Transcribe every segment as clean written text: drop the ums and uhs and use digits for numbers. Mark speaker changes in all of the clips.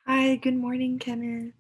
Speaker 1: Hi, good morning, Kenneth.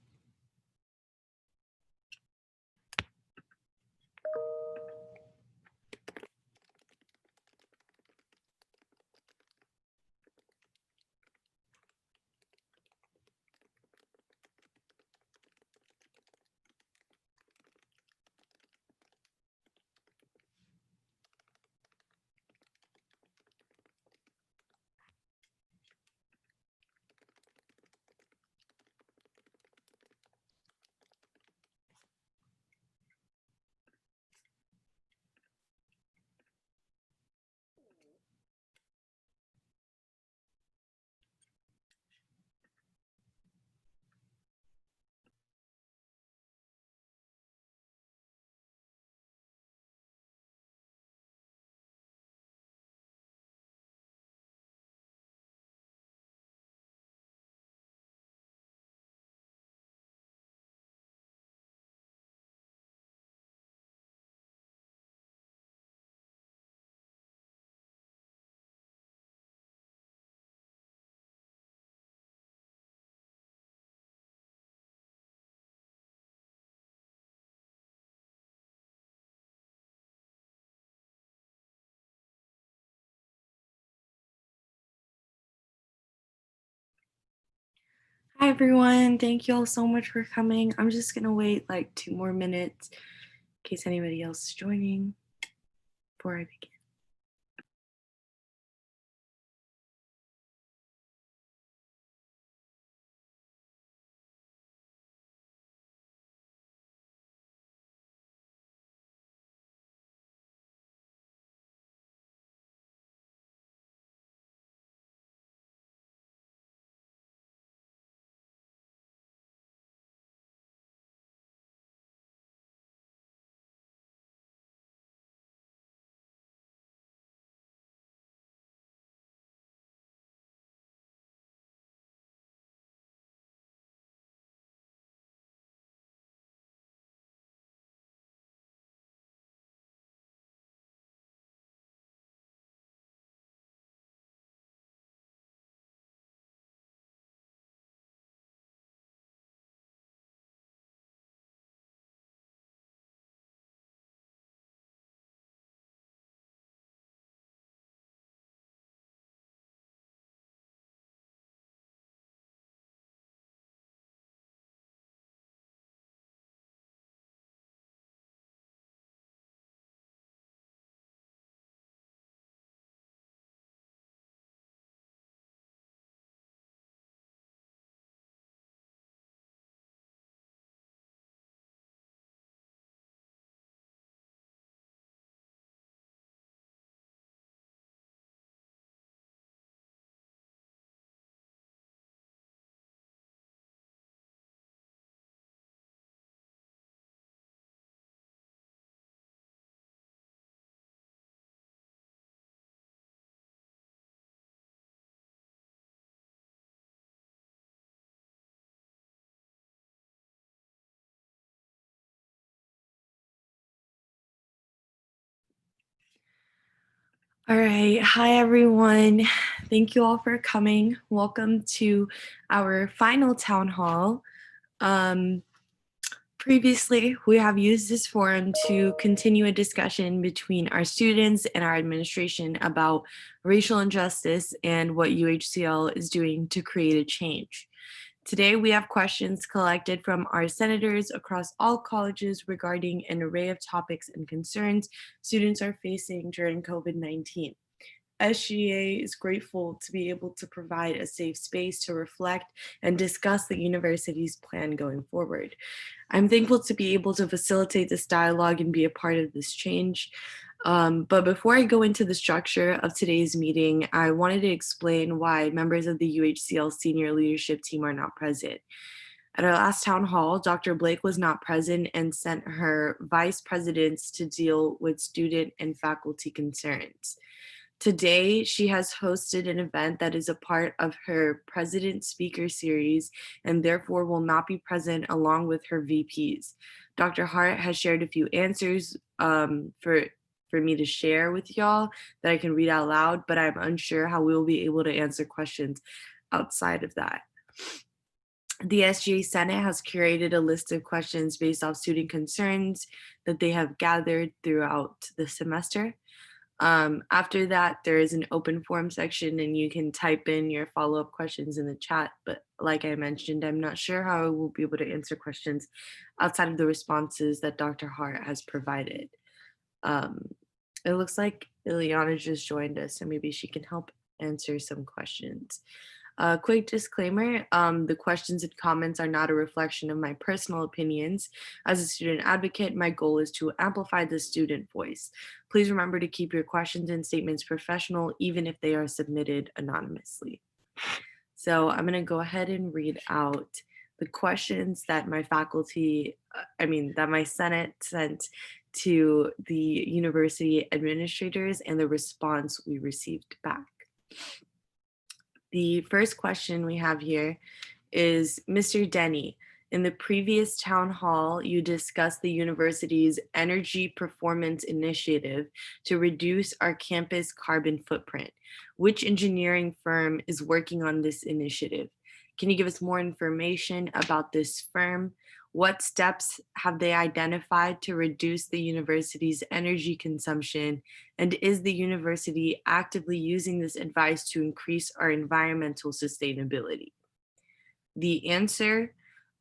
Speaker 1: Hi, everyone. Thank you all so much for coming. I'm just going to wait like 2 more minutes in case anybody else is joining before I begin. All right. Hi, everyone. Thank you all for coming. Welcome to our final town hall. Um, Previously, we have used this forum to continue a discussion between our students and our administration about racial injustice and what UHCL is doing to create a change. Today, we have questions collected from our senators across all colleges regarding an array of topics and concerns students are facing during COVID-19. SGA is grateful to be able to provide a safe space to reflect and discuss the university's plan going forward. I'm thankful to be able to facilitate this dialogue and be a part of this change. But before I go into the structure of today's meeting, I wanted to explain why members of the UHCL senior leadership team are not present. At our last town hall, Dr. Blake was not present and sent her vice presidents to deal with student and faculty concerns. Today, she has hosted an event that is a part of her President Speaker Series and therefore will not be present along with her VPs. Dr. Hart has shared a few answers for me to share with y'all that I can read out loud, but I'm unsure how we will be able to answer questions outside of that. The SGA Senate has curated a list of questions based off student concerns that they have gathered throughout the semester. After that, there is an open forum section and you can type in your follow-up questions in the chat. But like I mentioned, I'm not sure how I will be able to answer questions outside of the responses that Dr. Hart has provided. Um, it looks like Ileana just joined us, so maybe she can help answer some questions. Quick disclaimer, the questions and comments are not a reflection of my personal opinions. As a student advocate, my goal is to amplify the student voice. Please remember to keep your questions and statements professional, even if they are submitted anonymously. So I'm gonna go ahead and read out the questions that my faculty, that my Senate sent to the university administrators and the response we received back. The first question we have here is Mr. Denny. In the previous town hall, you discussed the university's energy performance initiative to reduce our campus carbon footprint. Which engineering firm is working on this initiative? Can you give us more information about this firm? What steps have they identified to reduce the university's energy consumption? And is the university actively using this advice to increase our environmental sustainability? The answer,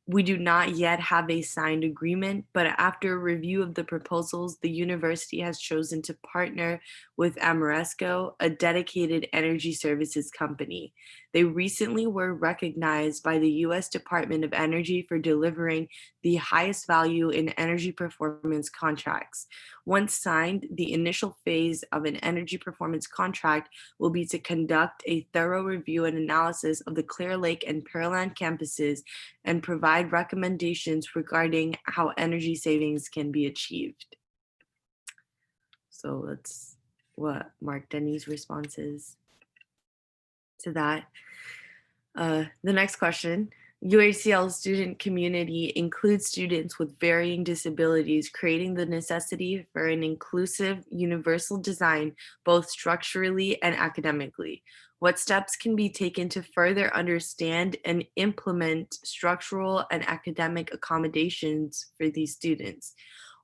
Speaker 1: we do not yet have a signed agreement, but after a review of the proposals, the university has chosen to partner with Amoresco, a dedicated energy services company. They recently were recognized by the US Department of Energy for delivering the highest value in energy performance contracts. Once signed, the initial phase of an energy performance contract will be to conduct a thorough review and analysis of the Clear Lake and Pearland campuses and provide recommendations regarding how energy savings can be achieved. So that's what Mark Denny's response is to that. The next question. UHCL student community includes students with varying disabilities, creating the necessity for an inclusive, universal design, both structurally and academically. What steps can be taken to further understand and implement structural and academic accommodations for these students?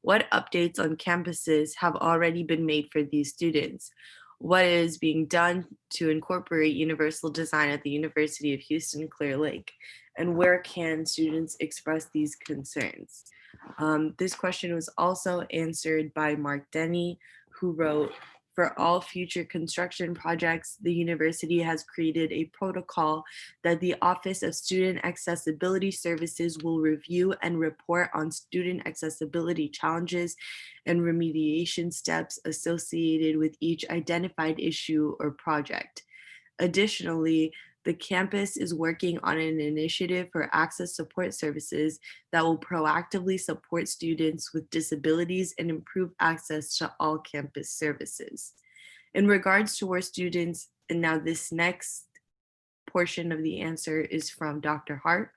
Speaker 1: What updates on campuses have already been made for these students? What is being done to incorporate universal design at the University of Houston Clear Lake? And where can students express these concerns? This question was also answered by Mark Denny, who wrote, for all future construction projects, the university has created a protocol that the Office of Student Accessibility Services will review and report on student accessibility challenges and remediation steps associated with each identified issue or project. Additionally, the campus is working on an initiative for access support services that will proactively support students with disabilities and improve access to all campus services. In regards to where students, and now this next portion of the answer is from Dr. Hart.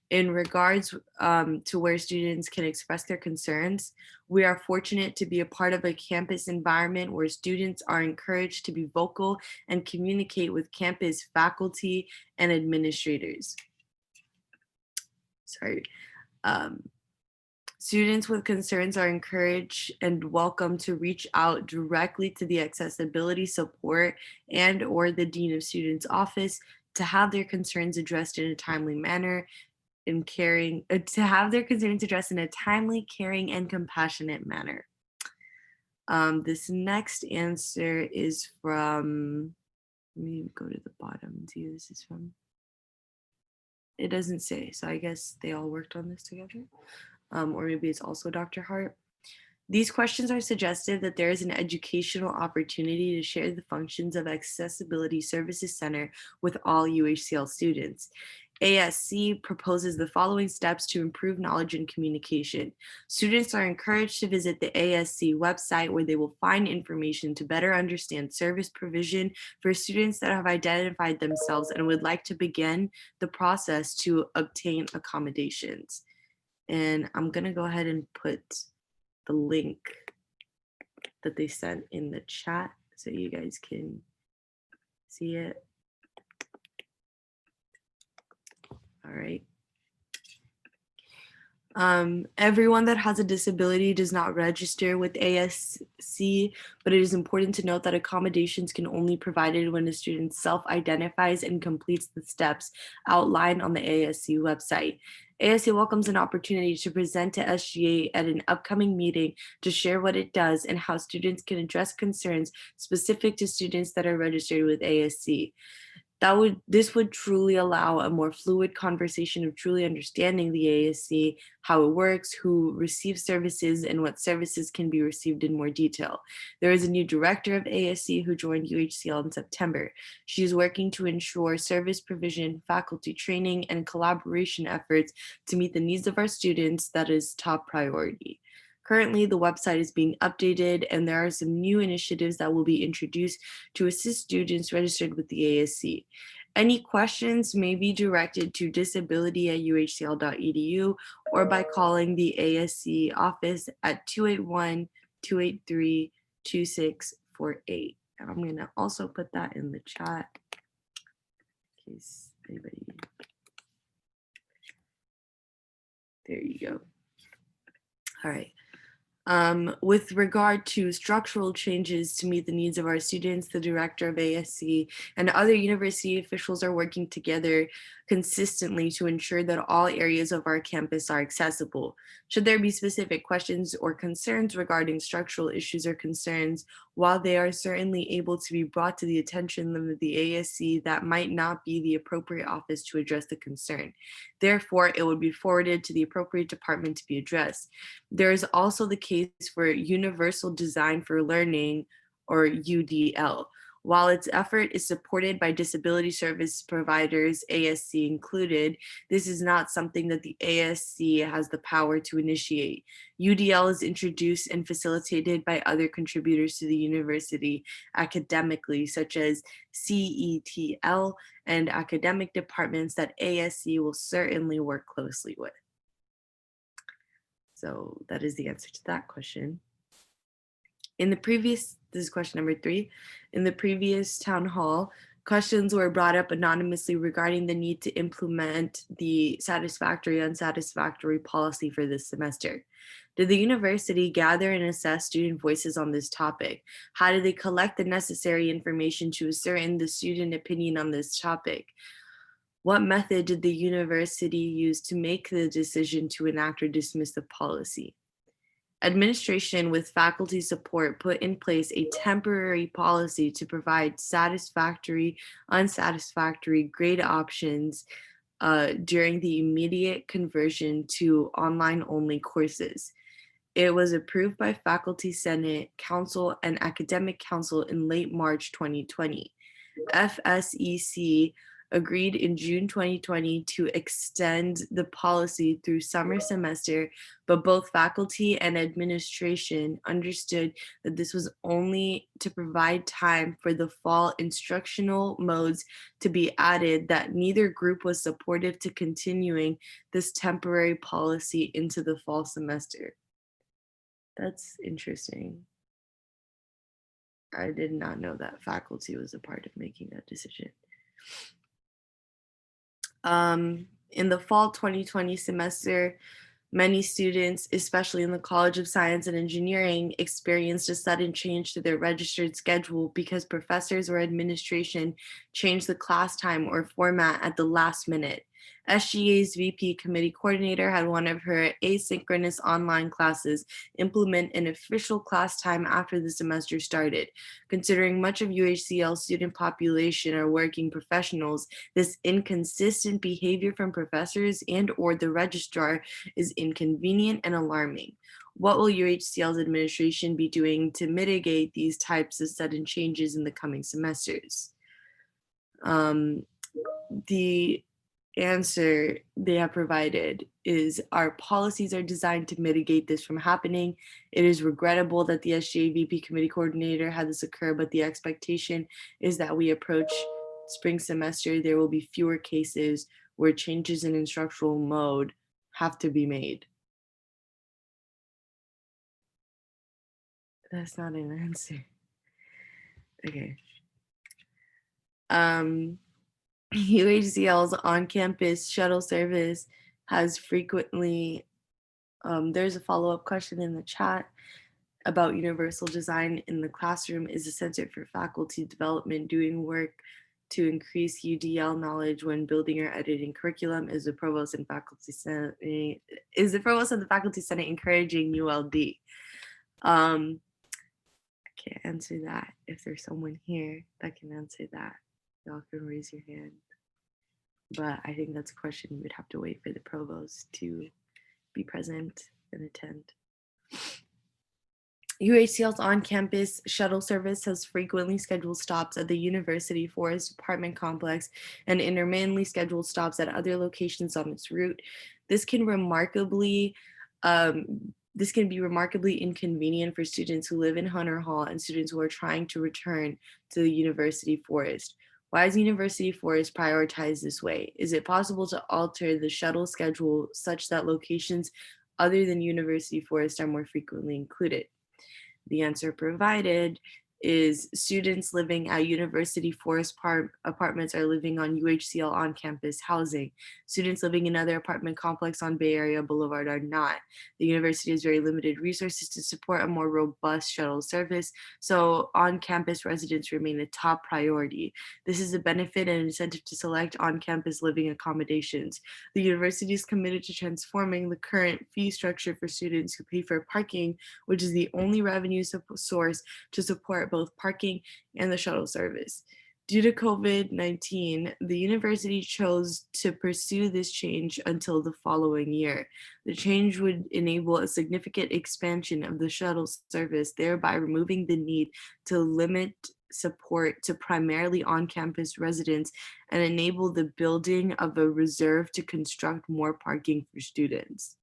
Speaker 1: In regards to where students can express their concerns, we are fortunate to be a part of a campus environment where students are encouraged to be vocal and communicate with campus faculty and administrators. Sorry. Students with concerns are encouraged and welcome to reach out directly to the accessibility support and or the Dean of Students office to have their concerns addressed in a timely manner and to have their concerns addressed in a timely, caring, and compassionate manner. This next answer is from, let me go to the bottom and see who this is from. It doesn't say, so I guess they all worked on this together. Or maybe it's also Dr. Hart. These questions are suggestive that there is an educational opportunity to share the functions of Accessibility Services Center with all UHCL students. ASC proposes the following steps to improve knowledge and communication. Students are encouraged to visit the ASC website where they will find information to better understand service provision for students that have identified themselves and would like to begin the process to obtain accommodations. And I'm gonna go ahead and put the link that they sent in the chat so you guys can see it. All right. Everyone that has a disability does not register with ASC, but it is important to note that accommodations can only be provided when a student self-identifies and completes the steps outlined on the ASC website. ASC welcomes an opportunity to present to SGA at an upcoming meeting to share what it does and how students can address concerns specific to students that are registered with ASC. This would truly allow a more fluid conversation of truly understanding the ASC, how it works, who receives services, and what services can be received in more detail. There is a new director of ASC who joined UHCL in September. She is working to ensure service provision, faculty training, and collaboration efforts to meet the needs of our students. That is top priority. Currently, the website is being updated and there are some new initiatives that will be introduced to assist students registered with the ASC. Any questions may be directed to disability@uhcl.edu or by calling the ASC office at 281-283-2648. And I'm going to also put that in the chat in case anybody. There you go. All right. With regard to structural changes to meet the needs of our students, the director of ASC and other university officials are working together consistently to ensure that all areas of our campus are accessible. Should there be specific questions or concerns regarding structural issues or concerns, while they are certainly able to be brought to the attention of the ASC, that might not be the appropriate office to address the concern. Therefore, it would be forwarded to the appropriate department to be addressed. There is also the case for Universal Design for Learning, or UDL. While its effort is supported by disability service providers, ASC included, this is not something that the ASC has the power to initiate. UDL is introduced and facilitated by other contributors to the university academically, such as CETL and academic departments that ASC will certainly work closely with. So that is the answer to that question. This is question number 3. In the previous town hall, questions were brought up anonymously regarding the need to implement the satisfactory, unsatisfactory policy for this semester. Did the university gather and assess student voices on this topic? How did they collect the necessary information to ascertain the student opinion on this topic? What method did the university use to make the decision to enact or dismiss the policy? Administration with faculty support put in place a temporary policy to provide satisfactory, unsatisfactory grade options during the immediate conversion to online-only courses. It was approved by Faculty Senate, Council, and Academic Council in late March 2020. FSEC agreed in June 2020 to extend the policy through summer semester, but both faculty and administration understood that this was only to provide time for the fall instructional modes to be added, that neither group was supportive to continuing this temporary policy into the fall semester. That's interesting. I did not know that faculty was a part of making that decision. In the fall 2020 semester, many students, especially in the College of Science and Engineering, experienced a sudden change to their registered schedule because professors or administration changed the class time or format at the last minute. SGA's VP committee coordinator had one of her asynchronous online classes implement an official class time after the semester started. Considering much of UHCL student population are working professionals, this inconsistent behavior from professors and or the registrar is inconvenient and alarming. What will UHCL's administration be doing to mitigate these types of sudden changes in the coming semesters? The answer they have provided is our policies are designed to mitigate this from happening. It is regrettable that the SGA VP committee coordinator had this occur, but the expectation is that we approach spring semester, there will be fewer cases where changes in instructional mode have to be made. That's not an answer. Okay. UHCL's on-campus shuttle service has frequently There's a follow-up question in the chat about universal design in the classroom. Is the Center for Faculty Development doing work to increase UDL knowledge when building or editing curriculum? Is the Provost and the Faculty Senate encouraging ULD? I can't answer that. If there's someone here that can answer that, y'all can raise your hand. But I think that's a question you would have to wait for the provost to be present and attend. UHCL's on-campus shuttle service has frequently scheduled stops at the University Forest Apartment Complex and intermittently scheduled stops at other locations on its route. This can be remarkably inconvenient for students who live in Hunter Hall and students who are trying to return to the University Forest. Why is University Forest prioritized this way? Is it possible to alter the shuttle schedule such that locations other than University Forest are more frequently included? The answer provided is students living at University Forest apartments are living on UHCL on-campus housing. Students living in other apartment complex on Bay Area Boulevard are not. The university has very limited resources to support a more robust shuttle service, so on-campus residents remain a top priority. This is a benefit and incentive to select on-campus living accommodations. The university is committed to transforming the current fee structure for students who pay for parking, which is the only revenue source to support both parking and the shuttle service. Due to COVID-19, the university chose to pursue this change until the following year. The change would enable a significant expansion of the shuttle service, thereby removing the need to limit support to primarily on-campus residents and enable the building of a reserve to construct more parking for students.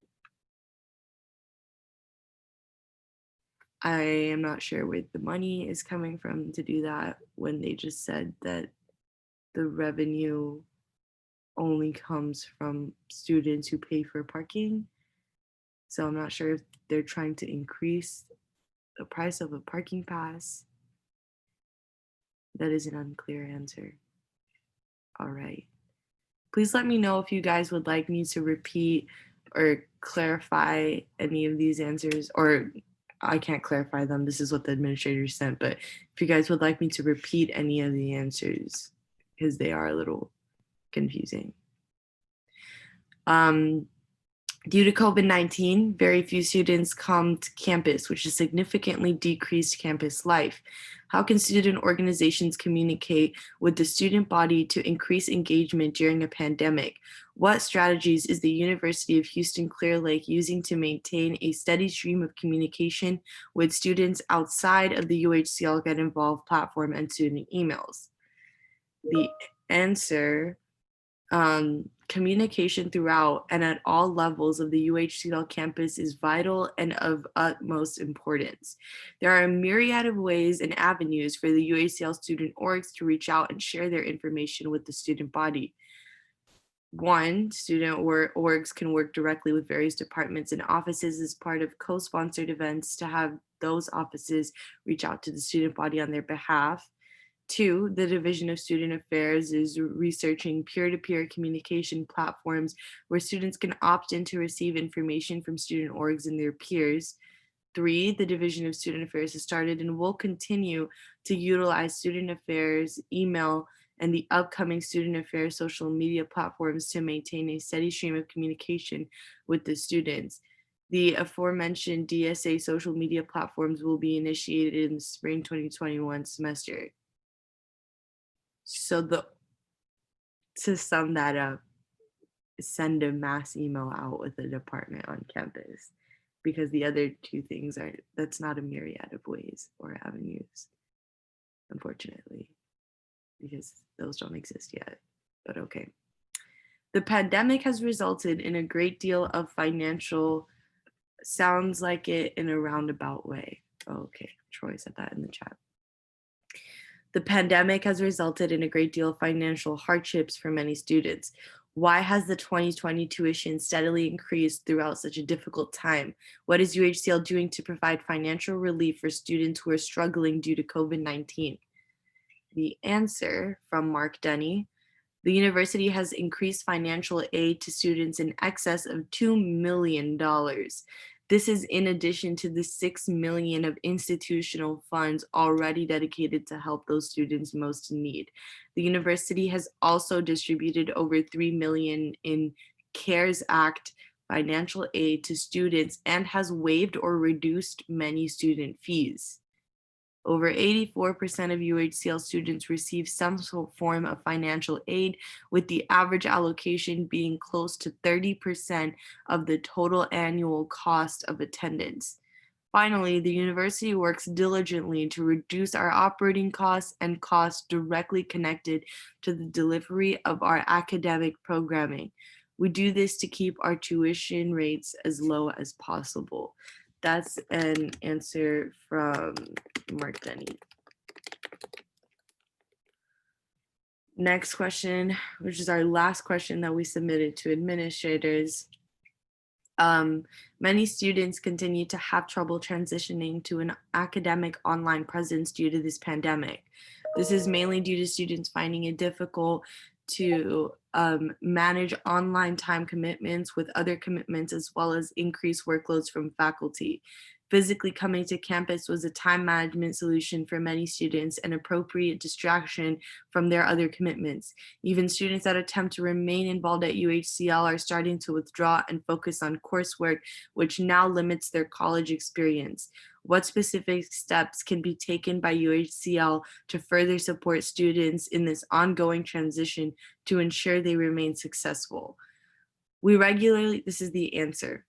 Speaker 1: I am not sure where the money is coming from to do that when they just said that the revenue only comes from students who pay for parking. So I'm not sure if they're trying to increase the price of a parking pass. That is an unclear answer. All right. Please let me know if you guys would like me to repeat or clarify any of these answers, or I can't clarify them. This is what the administrator sent, but if you guys would like me to repeat any of the answers, because they are a little confusing. Due to COVID-19, very few students come to campus, which has significantly decreased campus life. How can student organizations communicate with the student body to increase engagement during a pandemic? What strategies is the University of Houston Clear Lake using to maintain a steady stream of communication with students outside of the UHCL Get Involved platform and student emails? The answer, communication throughout and at all levels of the UHCL campus is vital and of utmost importance. There are a myriad of ways and avenues for the UHCL student orgs to reach out and share their information with the student body. One, student orgs can work directly with various departments and offices as part of co-sponsored events to have those offices reach out to the student body on their behalf. Two, the Division of Student Affairs is researching peer-to-peer communication platforms where students can opt in to receive information from student orgs and their peers. Three, the Division of Student Affairs has started and will continue to utilize Student Affairs, email, and the upcoming Student Affairs social media platforms to maintain a steady stream of communication with the students. The aforementioned DSA social media platforms will be initiated in the spring 2021 semester. So to sum that up, send a mass email out with the department on campus, because the other two things that's not a myriad of ways or avenues, unfortunately, because those don't exist yet, but okay. The pandemic has resulted in a great deal of financial, sounds like it in a roundabout way. Okay, Troy said that in the chat. The pandemic has resulted in a great deal of financial hardships for many students. Why has the 2020 tuition steadily increased throughout such a difficult time? What is UHCL doing to provide financial relief for students who are struggling due to COVID-19? The answer from Mark Denny, The university has increased financial aid to students in excess of $2 million. This is in addition to the $6 million of institutional funds already dedicated to help those students most in need. The university has also distributed over $3 million in CARES Act financial aid to students and has waived or reduced many student fees. Over 84% of UHCL students receive some form of financial aid, with the average allocation being close to 30% of the total annual cost of attendance. Finally, the university works diligently to reduce our operating costs and costs directly connected to the delivery of our academic programming. We do this to keep our tuition rates as low as possible. That's an answer from Mark Denny. Next question, which is our last question that we submitted to administrators. Many students continue to have trouble transitioning to an academic online presence due to this pandemic. This is mainly due to students finding it difficult to manage online time commitments with other commitments, as well as increased workloads from faculty. Physically coming to campus was a time management solution for many students, an appropriate distraction from their other commitments. Even students that attempt to remain involved at UHCL are starting to withdraw and focus on coursework, which now limits their college experience. What specific steps can be taken by UHCL to further support students in this ongoing transition to ensure they remain successful? This is the answer.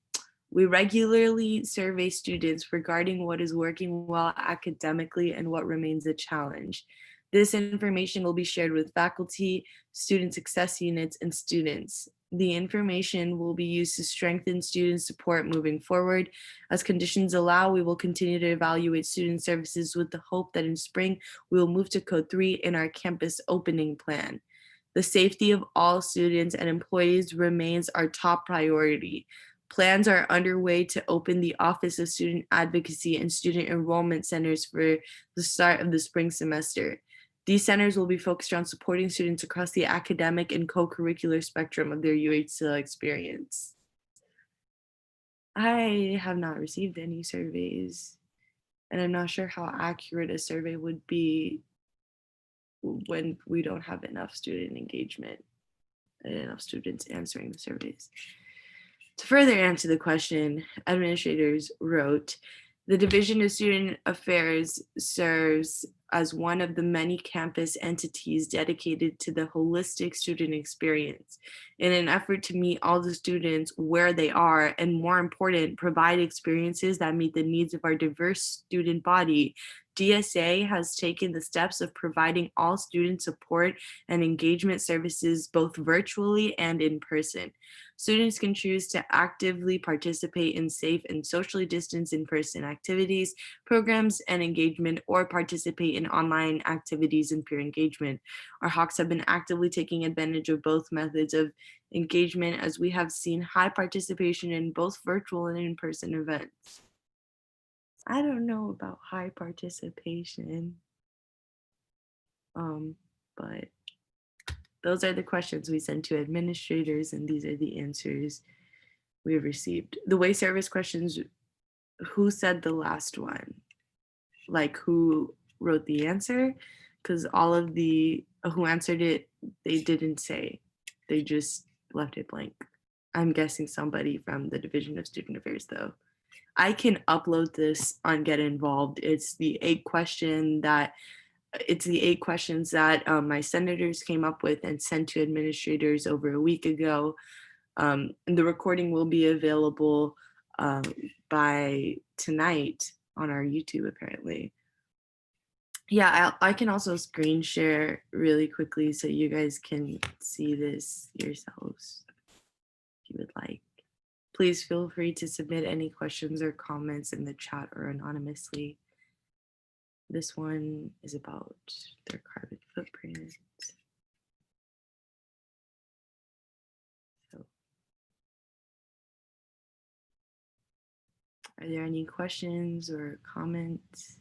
Speaker 1: We regularly survey students regarding what is working well academically and what remains a challenge. This information will be shared with faculty, student success units, and students. The information will be used to strengthen student support moving forward. As conditions allow, we will continue to evaluate student services with the hope that in spring, we will move to Code 3 in our campus opening plan. The safety of all students and employees remains our top priority. Plans are underway to open the Office of Student Advocacy and Student Enrollment Centers for the start of the spring semester. These centers will be focused on supporting students across the academic and co-curricular spectrum of their UHCL experience. I have not received any surveys, and I'm not sure how accurate a survey would be when we don't have enough student engagement and enough students answering the surveys. To further answer the question, administrators wrote, the Division of Student Affairs serves as one of the many campus entities dedicated to the holistic student experience. In an effort to meet all the students where they are, and more important, provide experiences that meet the needs of our diverse student body, DSA has taken the steps of providing all student support and engagement services both virtually and in person. Students can choose to actively participate in safe and socially distanced in-person activities, programs, and engagement, or participate in online activities and peer engagement. Our Hawks have been actively taking advantage of both methods of engagement, as we have seen high participation in both virtual and in-person events. I don't know about high participation, but those are the questions we sent to administrators, and these are the answers we have received. The way service questions, who said the last one? Like who wrote the answer? Because all of the who answered it, they didn't say. They just left it blank. I'm guessing somebody from the Division of Student Affairs, though. I can upload this on Get Involved. It's the 8 questions that my senators came up with and sent to administrators over a week ago. And the recording will be available by tonight on our YouTube, apparently. Yeah, I can also screen share really quickly so you guys can see this yourselves if you would like. Please feel free to submit any questions or comments in the chat or anonymously. This one is about their carbon footprint. So, are there any questions or comments?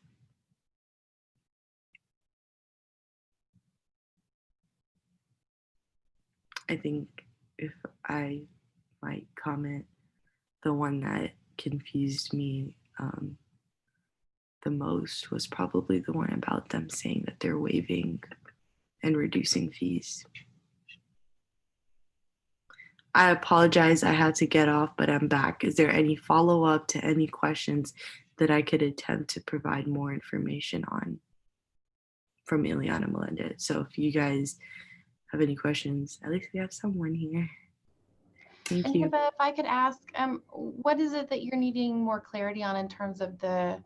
Speaker 1: I think if I might comment, the one that confused me the most was probably the one about them saying that they're waiving and reducing fees. I apologize, I had to get off, but I'm back. Is there any follow-up to any questions that I could attempt to provide more information on from Ileana Melendez? So if you guys have any questions, at least we have someone here. Thank
Speaker 2: And
Speaker 1: you.
Speaker 2: Hiba, if I could ask, what is it that you're needing more clarity on in terms of the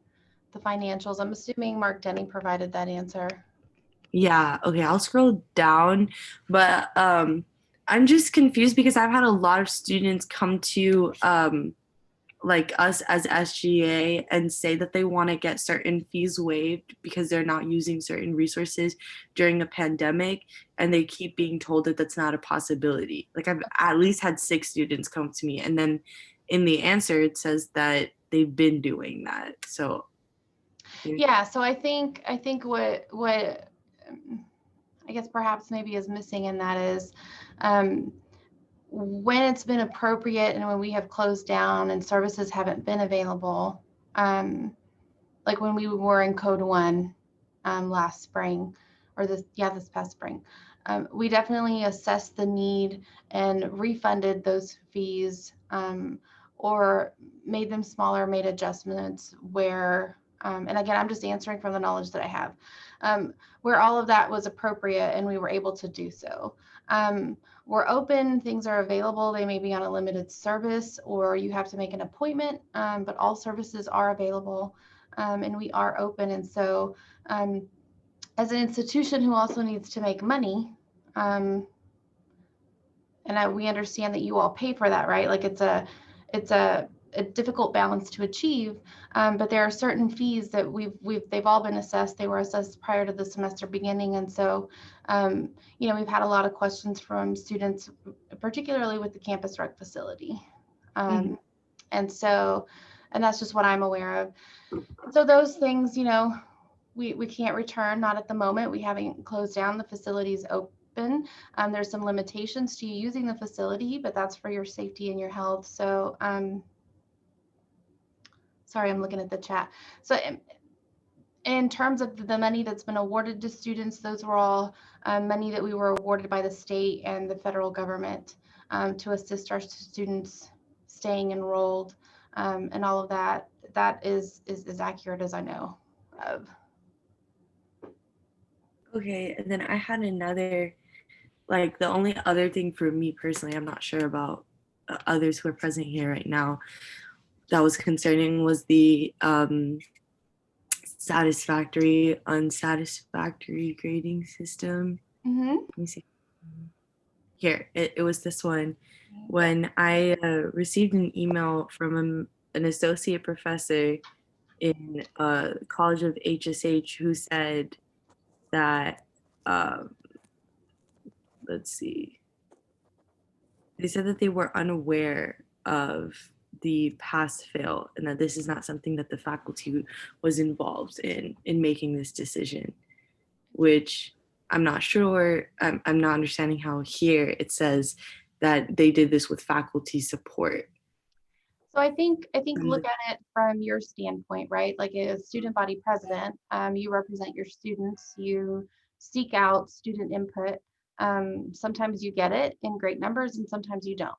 Speaker 2: financials? I'm assuming Mark Denny provided that answer.
Speaker 1: Yeah, okay, I'll scroll down, but I'm just confused because I've had a lot of students come to like us as SGA and say that they want to get certain fees waived because they're not using certain resources during a pandemic, and they keep being told that that's not a possibility. Like I've at least had 6 students come to me, and then in the answer it says that they've been doing that. So
Speaker 2: yeah, so I think what I guess perhaps maybe is missing in that is when it's been appropriate and when we have closed down and services haven't been available, like when we were in Code 1 last spring, or this past spring, we definitely assessed the need and refunded those fees, or made them smaller, made adjustments where, and again, I'm just answering from the knowledge that I have, where all of that was appropriate and we were able to do so. We're open, things are available. They may be on a limited service or you have to make an appointment, but all services are available, and we are open. And so as an institution who also needs to make money, and we understand that you all pay for that, right? Like it's a difficult balance to achieve, but there are certain fees that they've all been assessed. They were assessed prior to the semester beginning, and so we've had a lot of questions from students, particularly with the campus rec facility, and that's just what I'm aware of. So those things, we can't return, not at the moment. We haven't closed down, the facility's open. There's some limitations to you using the facility, but that's for your safety and your health. So sorry, I'm looking at the chat. So in terms of the money that's been awarded to students, those were all money that we were awarded by the state and the federal government to assist our students staying enrolled, and all of that. That is as accurate as I know of.
Speaker 1: okay, and then I had another, like the only other thing for me personally, I'm not sure about others who are present here right now, that was concerning was the satisfactory, unsatisfactory grading system. Let me see. Here, it was this one. When I received an email from an associate professor in College of HSH who said that, let's see, they said that they were unaware of the pass fail and that this is not something that the faculty was involved in making this decision, which I'm not sure. I'm not understanding how here it says that they did this with faculty support.
Speaker 2: So I think look at it from your standpoint, right? Like a student body president, you represent your students, you seek out student input. Sometimes you get it in great numbers and sometimes you don't.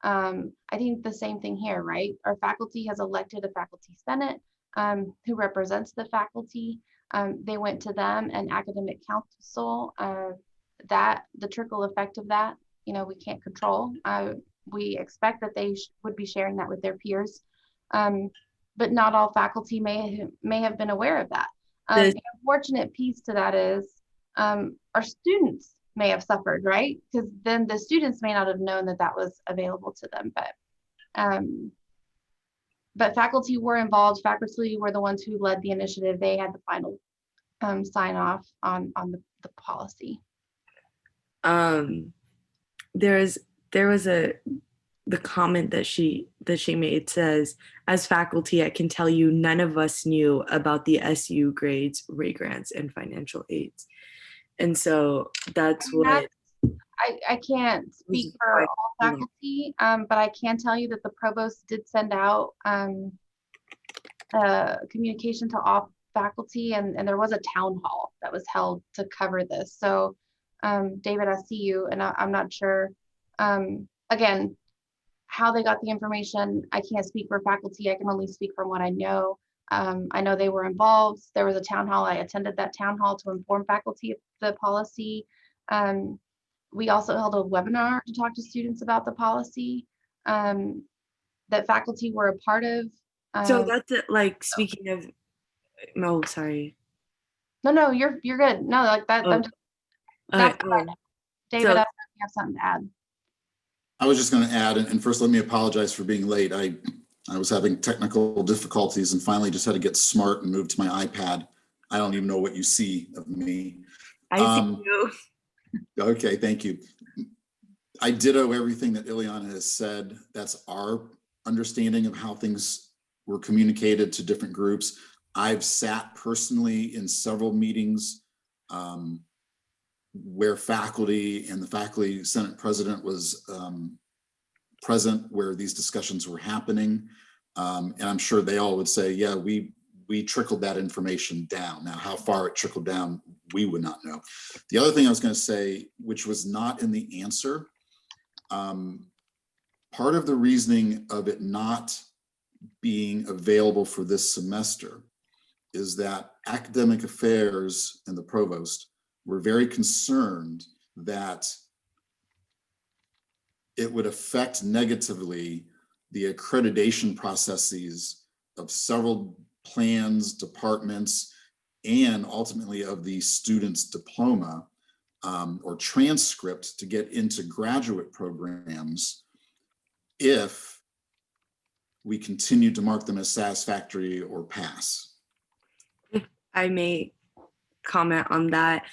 Speaker 2: I think the same thing here, right? Our faculty has elected a faculty senate who represents the faculty. They went to them and academic council. That the trickle effect of that, we can't control. We expect that they would be sharing that with their peers, but not all faculty may have been aware of that. The unfortunate piece to that is our students may have suffered, right? Because then the students may not have known that that was available to them, but faculty were involved. Faculty were the ones who led the initiative. They had the final sign off on the policy.
Speaker 1: There was the comment that she made says, as faculty, I can tell you none of us knew about the SU grades, rate grants, and financial aids. And so that's what
Speaker 2: I can't speak for all faculty, but I can tell you that the provost did send out communication to all faculty, and there was a town hall that was held to cover this. So, David, I see you, and I'm not sure, again, how they got the information. I can't speak for faculty. I can only speak from what I know. I know they were involved. There was a town hall. I attended that town hall to inform faculty of the policy. We also held a webinar to talk to students about the policy that faculty were a part of.
Speaker 1: So that's it, like, speaking of, no, sorry.
Speaker 2: No, you're good. No, like that.
Speaker 1: Oh.
Speaker 2: That's David,
Speaker 1: So,
Speaker 2: I don't know if you have something to add.
Speaker 3: I was just going to add, and first let me apologize for being late. I was having technical difficulties and finally just had to get smart and move to my iPad. I don't even know what you see of me.
Speaker 1: I see you.
Speaker 3: Okay, thank you. I ditto everything that Ileana has said. That's our understanding of how things were communicated to different groups. I've sat personally in several meetings where faculty and the faculty senate president was present, where these discussions were happening. And I'm sure they all would say, yeah, we trickled that information down. Now, how far it trickled down, we would not know. The other thing I was going to say, which was not in the answer, part of the reasoning of it not being available for this semester is that academic affairs and the provost were very concerned that it would affect negatively the accreditation processes of several plans, departments, and ultimately of the student's diploma or transcript to get into graduate programs if we continue to mark them as satisfactory or pass.
Speaker 1: If I may comment on that,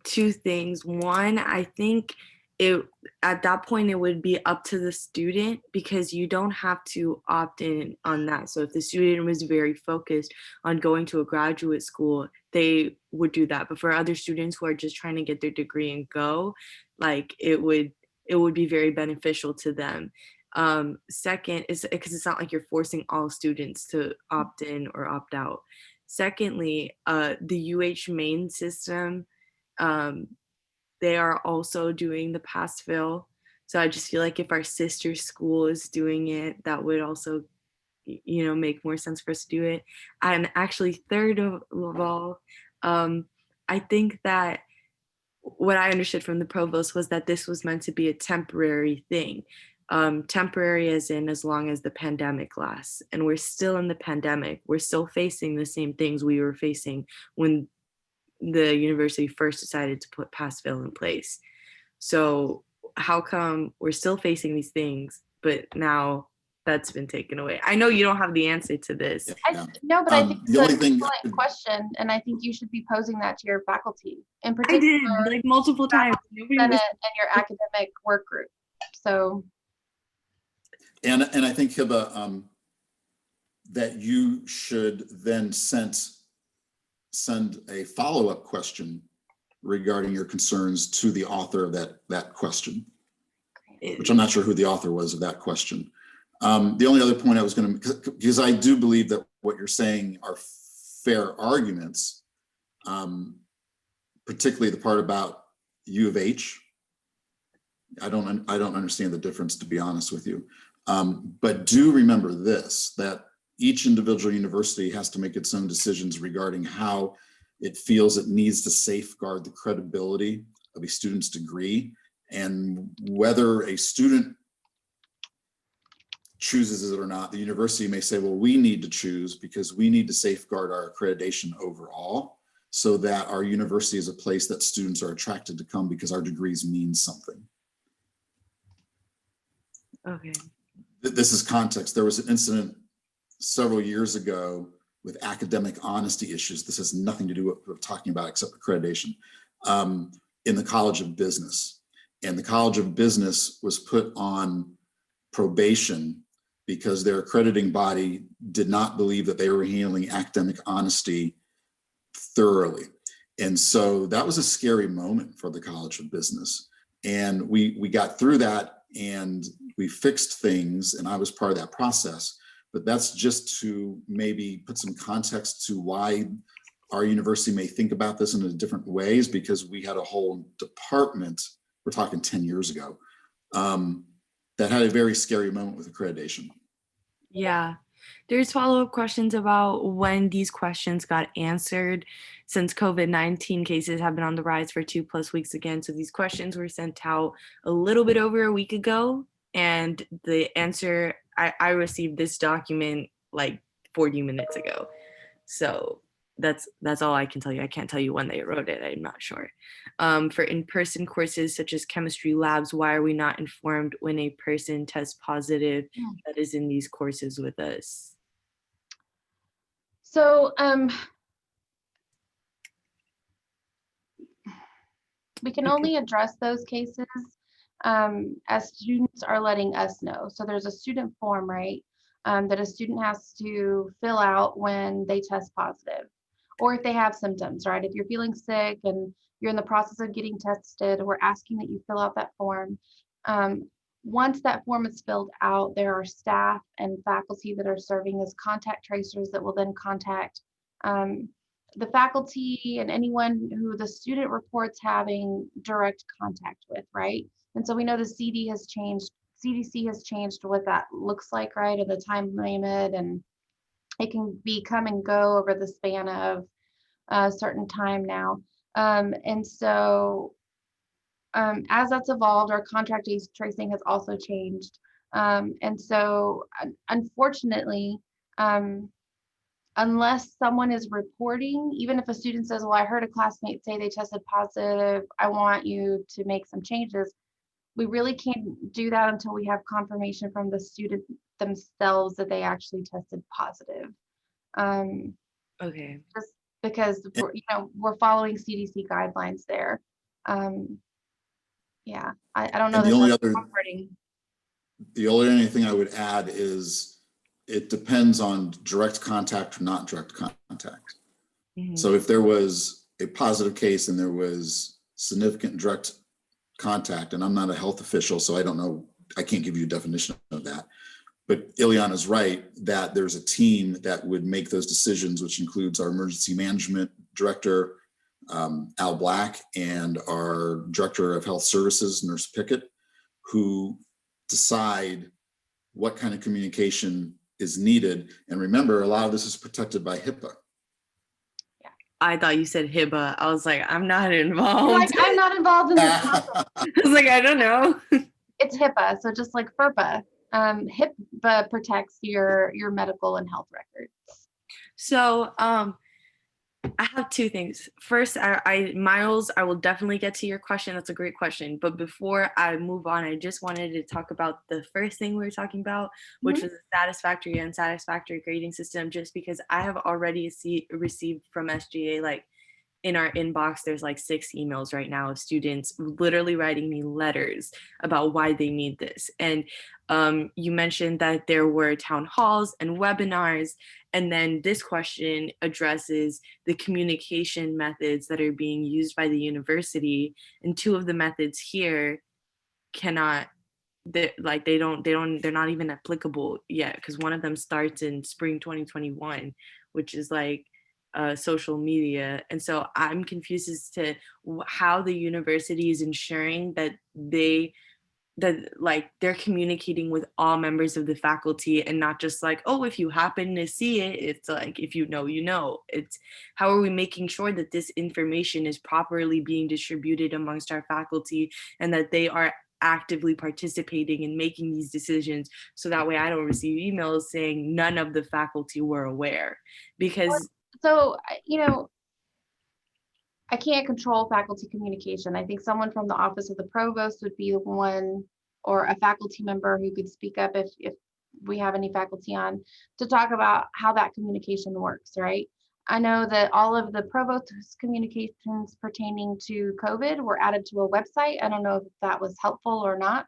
Speaker 1: two things. One, I think at that point it would be up to the student, because you don't have to opt in on that. So if the student was very focused on going to a graduate school, they would do that. But for other students who are just trying to get their degree and go, like, it would be very beneficial to them. Second is because it's not like you're forcing all students to opt in or opt out. Secondly, the UH main system, they are also doing the pass fail. So I just feel like if our sister school is doing it, that would also, make more sense for us to do it. And actually, third of all, I think that what I understood from the provost was that this was meant to be a temporary thing. Temporary as in as long as the pandemic lasts. And we're still in the pandemic. We're still facing the same things we were facing when the university first decided to put pass fail in place. So how come we're still facing these things, but now that's been taken away? I know you don't have the answer to this.
Speaker 2: No, but I think
Speaker 3: the only thing,
Speaker 2: question, and I think you should be posing that to your faculty, in
Speaker 1: I
Speaker 2: particular,
Speaker 1: did, like, multiple times.
Speaker 2: Senate and your academic work group. So,
Speaker 3: and I think, Hiba, that you should then send a follow-up question regarding your concerns to the author of that question, which I'm not sure who the author was of that question. The only other point I was going to, because I do believe that what you're saying are fair arguments, particularly the part about U of H. I don't understand the difference, to be honest with you. But do remember this, that each individual university has to make its own decisions regarding how it feels it needs to safeguard the credibility of a student's degree, and whether a student chooses it or not. The university may say, well, we need to choose because we need to safeguard our accreditation overall, so that our university is a place that students are attracted to come because our degrees mean something.
Speaker 1: Okay.
Speaker 3: This is context. There was an incident several years ago with academic honesty issues. This has nothing to do with what we're talking about except accreditation, in the College of Business. And the College of Business was put on probation because their accrediting body did not believe that they were handling academic honesty thoroughly. And so that was a scary moment for the College of Business. And we got through that and we fixed things, and I was part of that process. But that's just to maybe put some context to why our university may think about this in different ways, because we had a whole department, we're talking 10 years ago, that had a very scary moment with accreditation.
Speaker 1: Yeah. There's follow-up questions about when these questions got answered, since COVID-19 cases have been on the rise for 2+ weeks again. So these questions were sent out a little bit over a week ago, and the answer, I received this document like 40 minutes ago. So that's all I can tell you. I can't tell you when they wrote it. I'm not sure. For in-person courses such as chemistry labs, why are we not informed when a person tests positive that is in these courses with us?
Speaker 2: So we can only address those cases as students are letting us know. So there's a student form, right, that a student has to fill out when they test positive, or if they have symptoms, right? If you're feeling sick and you're in the process of getting tested, we're asking that you fill out that form. Once that form is filled out, there are staff and faculty that are serving as contact tracers that will then contact the faculty and anyone who the student reports having direct contact with, right? And so we know the CDC has changed what that looks like, right? And the time limit, and it can be come and go over the span of a certain time now. And so as that's evolved, our contact tracing has also changed. And so unfortunately, unless someone is reporting, even if a student says, well, I heard a classmate say they tested positive, I want you to make some changes, we really can't do that until we have confirmation from the student themselves that they actually tested positive.
Speaker 1: Okay.
Speaker 2: Just because we're following CDC guidelines there. Yeah, I don't know.
Speaker 3: And
Speaker 2: Comforting.
Speaker 3: the only thing I would add is it depends on direct contact or not direct contact.
Speaker 1: Mm-hmm.
Speaker 3: So if there was a positive case and there was significant direct contact, and I'm not a health official, so I don't know, I can't give you a definition of that. But Ileana's right that there's a team that would make those decisions, which includes our emergency management director, Al Black, and our director of health services, Nurse Pickett, who decide what kind of communication is needed. And remember, a lot of this is protected by HIPAA.
Speaker 1: I thought you said HIPAA. I was like, I'm not involved.
Speaker 2: Like, I'm not involved in this.
Speaker 1: I was like, I don't know.
Speaker 2: It's HIPAA, so just like FERPA. HIPAA protects your medical and health records.
Speaker 1: So I have two things. First, Miles, I will definitely get to your question. That's a great question. But before I move on, I just wanted to talk about the first thing we were talking about, which was a satisfactory and unsatisfactory grading system, just because I have already received from SGA, like in our inbox, there's like 6 emails right now of students literally writing me letters about why they need this. And you mentioned that there were town halls and webinars, and then this question addresses the communication methods that are being used by the university. And 2 of the methods here cannot, they're not even applicable yet, because one of them starts in spring 2021, which is like social media. And so I'm confused as to how the university is ensuring that they're communicating with all members of the faculty, and not just like, oh, if you happen to see it, it's like, if you know, you know. It's how are we making sure that this information is properly being distributed amongst our faculty, and that they are actively participating in making these decisions, so that way I don't receive emails saying none of the faculty were aware. Because
Speaker 2: so I can't control faculty communication. I think someone from the office of the provost would be the one, or a faculty member who could speak up if we have any faculty on, to talk about how that communication works, right? I know that all of the provost's communications pertaining to COVID were added to a website. I don't know if that was helpful or not.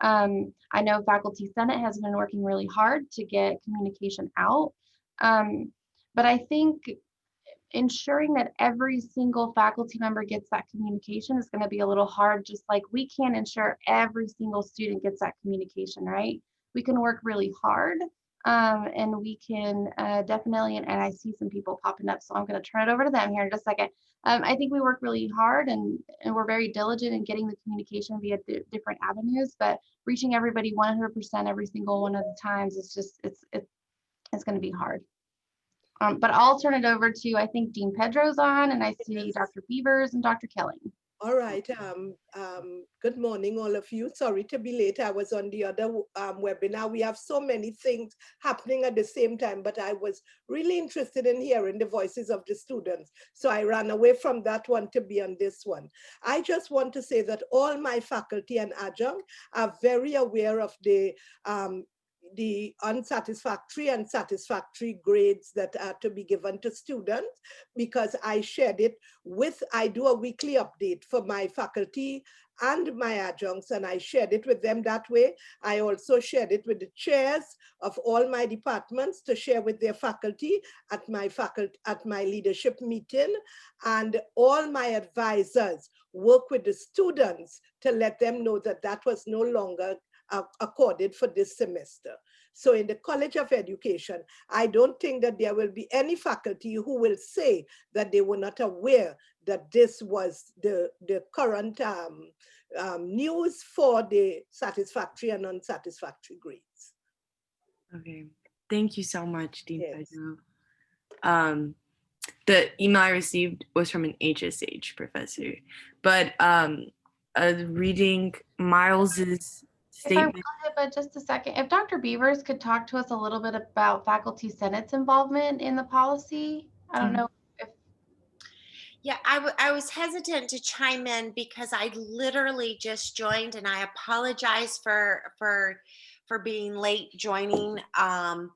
Speaker 2: I know Faculty Senate has been working really hard to get communication out. But I think ensuring that every single faculty member gets that communication is going to be a little hard, just like we can't ensure every single student gets that communication, right? We can work really hard, and we can definitely, and I see some people popping up, so I'm going to turn it over to them here in just a second. I think we work really hard, and we're very diligent in getting the communication via different avenues, but reaching everybody 100% every single one of the times is just, it's going to be hard. But I'll turn it over to, I think Dean Pedro's on, and I see
Speaker 4: Yes.
Speaker 2: Dr. Beavers and Dr. Kelly.
Speaker 4: All right. Good morning, all of you. Sorry to be late. I was on the other webinar. We have so many things happening at the same time, but I was really interested in hearing the voices of the students. So I ran away from that one to be on this one. I just want to say that all my faculty and adjunct are very aware of the unsatisfactory and satisfactory grades that are to be given to students, because I shared it with, I do a weekly update for my faculty and my adjuncts, and I shared it with them that way. I also shared it with the chairs of all my departments to share with their faculty at my leadership meeting, and all my advisors work with the students to let them know that that was no longer accorded for this semester. So in the College of Education, I don't think that there will be any faculty who will say that they were not aware that this was the current news for the satisfactory and unsatisfactory grades.
Speaker 1: Okay, thank you so much, Dean
Speaker 4: Yes.
Speaker 1: Pedro. The email I received was from an HSH professor, but reading Miles's
Speaker 2: If I
Speaker 1: statement.
Speaker 2: will, but just a second, if Dr. Beavers could talk to us a little bit about Faculty Senate's involvement in the policy. I don't know if,
Speaker 5: Yeah, I was hesitant to chime in because I literally just joined, and I apologize for being late joining. And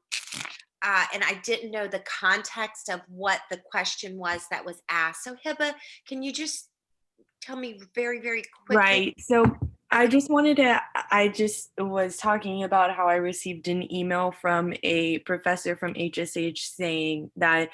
Speaker 5: I didn't know the context of what the question was that was asked. So Hiba, can you just tell me very, very quickly?
Speaker 1: Right. So I just was talking about how I received an email from a professor from HSH saying that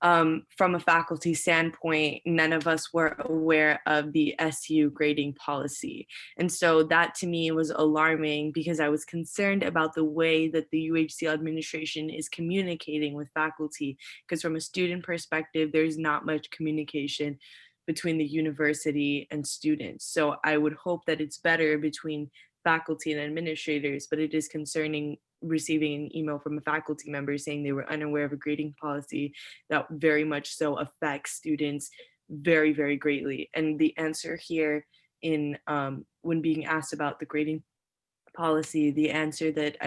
Speaker 1: from a faculty standpoint, none of us were aware of the SU grading policy. And so that to me was alarming, because I was concerned about the way that the UHC administration is communicating with faculty, because from a student perspective, there's not much communication between the university and students. So I would hope that it's better between faculty and administrators, but it is concerning receiving an email from a faculty member saying they were unaware of a grading policy that very much so affects students very, very greatly. And the answer here in when being asked about the grading policy, the answer that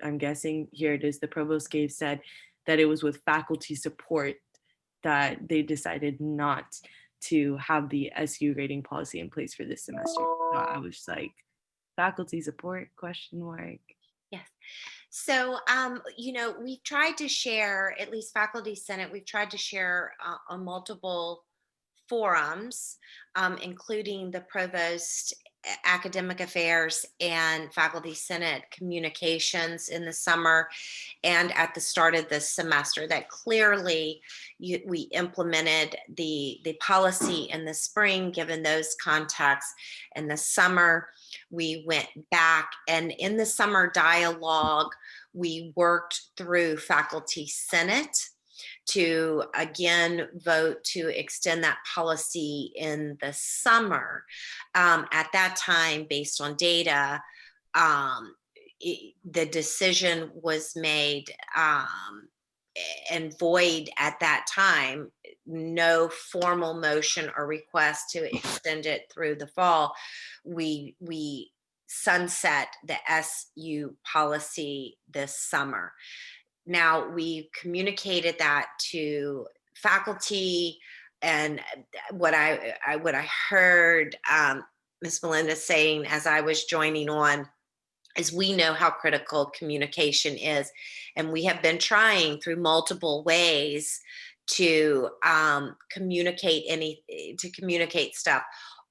Speaker 1: I'm guessing here it is the provost gave said that it was with faculty support that they decided not to have the SU grading policy in place for this semester. So I was like, faculty support, question mark.
Speaker 5: Yes. So, we've tried to share, at least Faculty Senate, we've tried to share on multiple forums, including the Provost Academic Affairs and Faculty Senate communications in the summer and at the start of the semester, that clearly we implemented the policy in the spring, given those contexts. In the summer, we went back, and in the summer dialogue, we worked through Faculty Senate to again vote to extend that policy in the summer. At that time, based on data, the decision was made and void at that time. No formal motion or request to extend it through the fall. We sunset the SU policy this summer. Now, we communicated that to faculty, and what I heard Ms. Melinda saying as I was joining on is we know how critical communication is, and we have been trying through multiple ways to communicate stuff.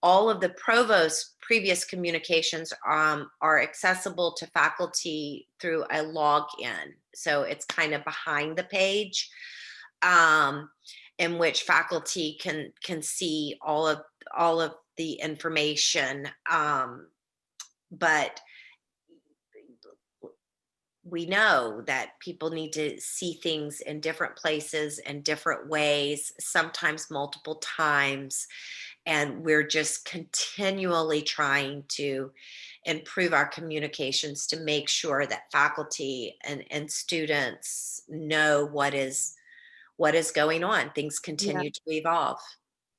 Speaker 5: All of the provost's previous communications are accessible to faculty through a login. So it's kind of behind the page. in which faculty can see all of the information. But we know that people need to see things in different places and different ways, sometimes multiple times. And we're just continually trying to improve our communications to make sure that faculty and students know what is going on. Things continue to evolve.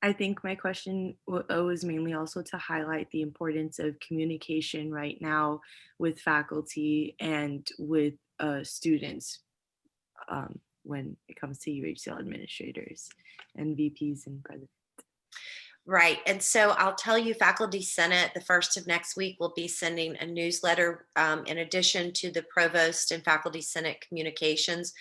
Speaker 1: I think my question was mainly also to highlight the importance of communication right now with faculty and with students when it comes to UHCL administrators and VPs and presidents.
Speaker 5: Right. And so I'll tell you, Faculty Senate, the first of next week, will be sending a newsletter in addition to the Provost and Faculty Senate communications.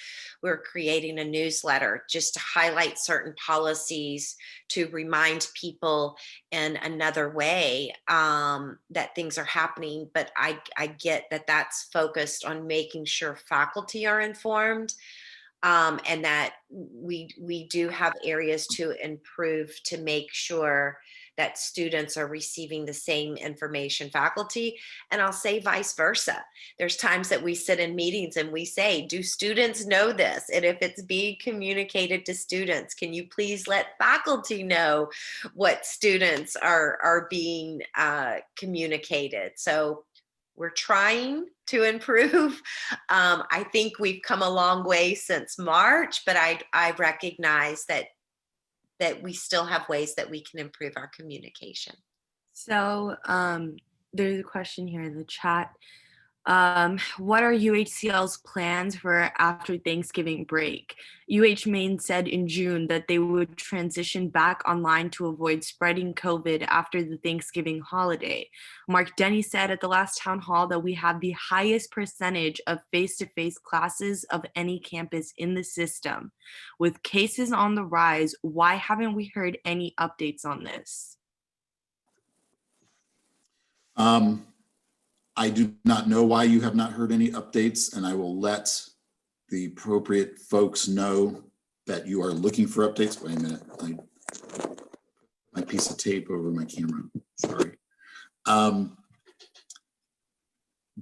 Speaker 5: We're creating a newsletter just to highlight certain policies, to remind people in another way that things are happening. But I get that that's focused on making sure faculty are informed. And that we do have areas to improve to make sure that students are receiving the same information faculty. And I'll say vice versa. There's times that we sit in meetings and we say, do students know this? And if it's being communicated to students, can you please let faculty know what students are being communicated? So we're trying to improve. I think we've come a long way since March, but I recognize that we still have ways that we can improve our communication.
Speaker 1: So there's a question here in the chat. What are UHCL's plans for after Thanksgiving break? UH Maine said in June that they would transition back online to avoid spreading COVID after the Thanksgiving holiday. Mark Denny said at the last town hall that we have the highest percentage of face-to-face classes of any campus in the system. With cases on the rise, why haven't we heard any updates on this?
Speaker 3: I do not know why you have not heard any updates, and I will let the appropriate folks know that you are looking for updates. Wait a minute, my piece of tape over my camera, sorry.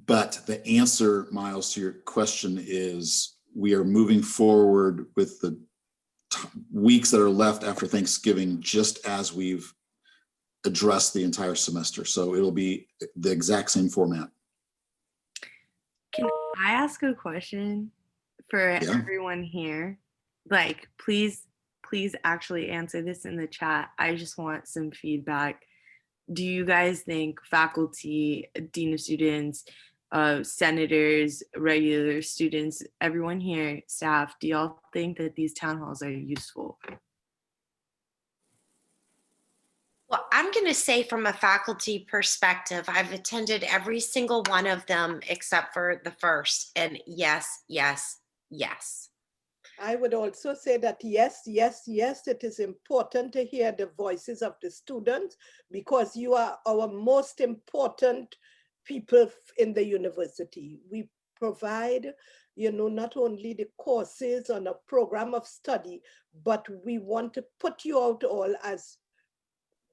Speaker 3: But the answer, Miles, to your question is we are moving forward with the weeks that are left after Thanksgiving, just as we've address the entire semester. So it'll be the exact same format.
Speaker 1: Can I ask a question for everyone here? Like, please actually answer this in the chat. I just want some feedback. Do you guys think faculty, dean of students, senators, regular students, everyone here, staff, do y'all think that these town halls are useful?
Speaker 5: Well, I'm going to say from a faculty perspective, I've attended every single one of them except for the first. And yes, yes, yes.
Speaker 4: I would also say that yes, it is important to hear the voices of the students because you are our most important people in the university. We provide, not only the courses on a program of study, but we want to put you out all as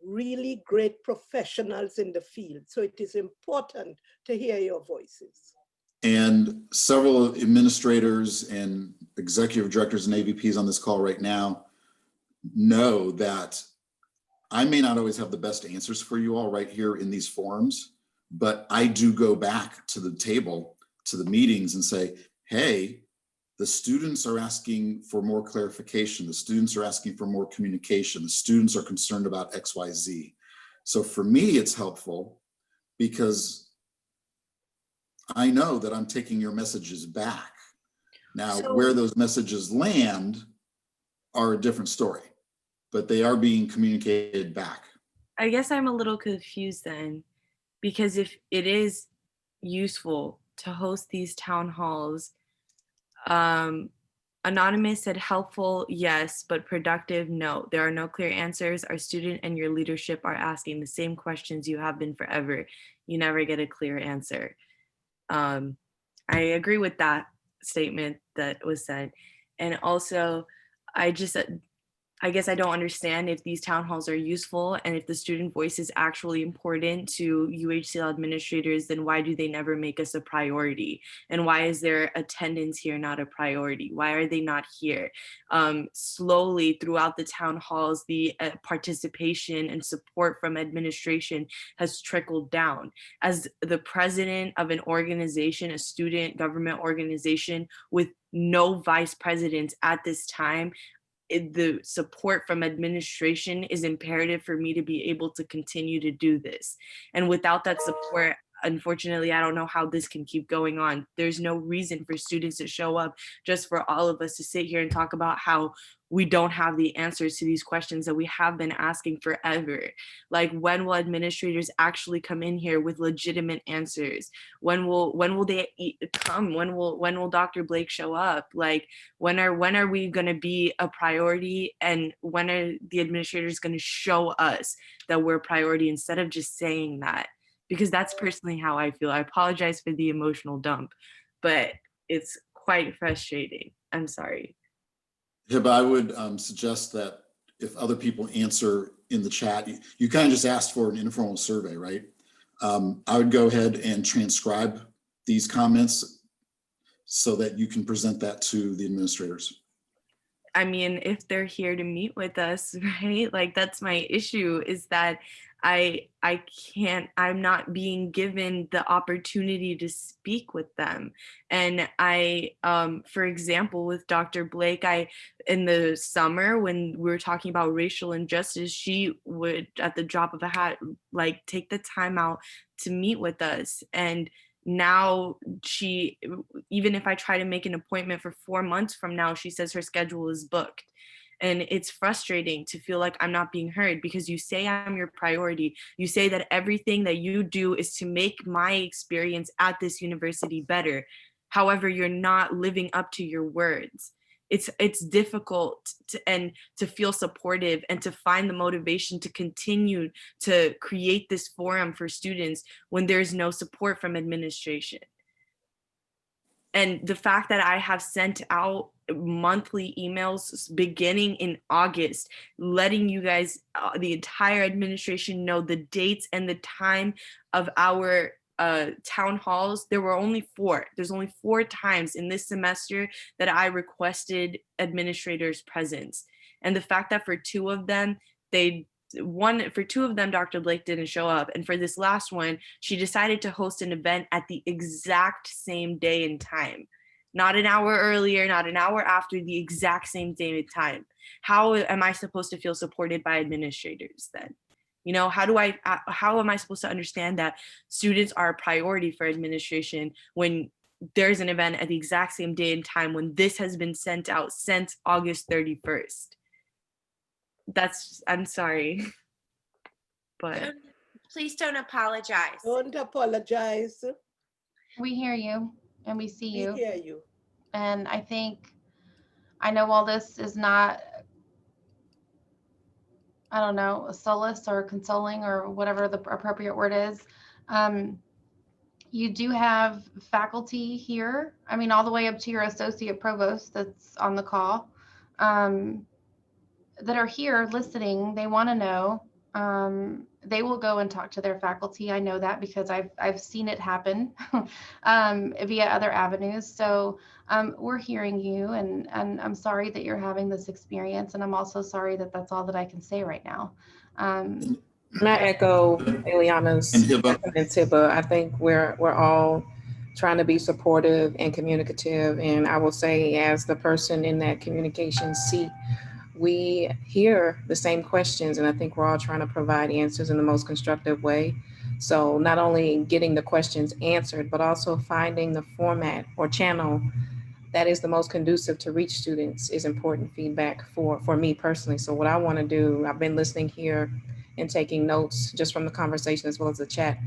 Speaker 4: really great professionals in the field. So it is important to hear your voices.
Speaker 3: And several administrators and executive directors and AVPs on this call right now know that I may not always have the best answers for you all right here in these forums, but I do go back to the table, to the meetings and say, hey, the students are asking for more clarification. The students are asking for more communication. The students are concerned about X, Y, Z. So for me, it's helpful because I know that I'm taking your messages back. Now, where those messages land are a different story, but they are being communicated back.
Speaker 1: I guess I'm a little confused then, because if it is useful to host these town halls, Anonymous said helpful, yes, but productive, no. There are no clear answers. Our student and your leadership are asking the same questions you have been forever. You never get a clear answer. I agree with that statement that was said. And also, I guess I don't understand if these town halls are useful and if the student voice is actually important to UHCL administrators, then why do they never make us a priority? And why is their attendance here not a priority? Why are they not here? Slowly throughout the town halls, the participation and support from administration has trickled down. As the president of an organization, a student government organization with no vice presidents at this time, the support from administration is imperative for me to be able to continue to do this. And without that support, unfortunately, I don't know how this can keep going on. There's no reason for students to show up just for all of us to sit here and talk about how we don't have the answers to these questions that we have been asking forever. Like, when will administrators actually come in here with legitimate answers? When will they come? When will Dr. Blake show up? Like, when are we going to be a priority, and when are the administrators going to show us that we're a priority instead of just saying that? Because that's personally how I feel. I apologize for the emotional dump, but it's quite frustrating. I'm sorry.
Speaker 3: Hiba, I would suggest that if other people answer in the chat, you kind of just asked for an informal survey, right? I would go ahead and transcribe these comments so that you can present that to the administrators.
Speaker 1: I mean, if they're here to meet with us, right? Like, that's my issue, is that I'm not being given the opportunity to speak with them. And for example, with Dr. Blake, in the summer when we were talking about racial injustice, she would, at the drop of a hat, like, take the time out to meet with us. And now even if I try to make an appointment for 4 months from now, she says her schedule is booked. And it's frustrating to feel like I'm not being heard, because you say I'm your priority. You say that everything that you do is to make my experience at this university better. However, you're not living up to your words. It's difficult to feel supportive and to find the motivation to continue to create this forum for students when there's no support from administration. And the fact that I have sent out monthly emails beginning in August, letting you guys, the entire administration, know the dates and the time of our town halls. There were only 4. There's only 4 times in this semester that I requested administrators' presence. And the fact that for 2 of them, Dr. Blake didn't show up. And for this last one, she decided to host an event at the exact same day and time. Not an hour earlier, not an hour after, the exact same day and time. How am I supposed to feel supported by administrators then? You know, how am I supposed to understand that students are a priority for administration when there's an event at the exact same day and time when this has been sent out since August 31st? I'm sorry, but
Speaker 5: Please don't apologize.
Speaker 4: Don't apologize.
Speaker 2: We hear you and we see
Speaker 4: We
Speaker 2: you.
Speaker 4: hear you.
Speaker 2: And I know all this is not, I don't know, a solace or consoling or whatever the appropriate word is. You do have faculty here. I mean, all the way up to your associate provost that's on the call, that are here listening. They want to know. They will go and talk to their faculty. I know that because I've seen it happen via other avenues. So we're hearing you, and I'm sorry that you're having this experience, and I'm also sorry that that's all that I can say right now.
Speaker 6: And I echo Eliana's
Speaker 3: And Hiba.
Speaker 6: sentiments, Hiba. I think we're all trying to be supportive and communicative. And I will say, as the person in that communication seat, we hear the same questions, and I think we're all trying to provide answers in the most constructive way. So not only getting the questions answered, but also finding the format or channel that is the most conducive to reach students is important feedback for me personally. So what I want to do, I've been listening here and taking notes just from the conversation as well as the chat.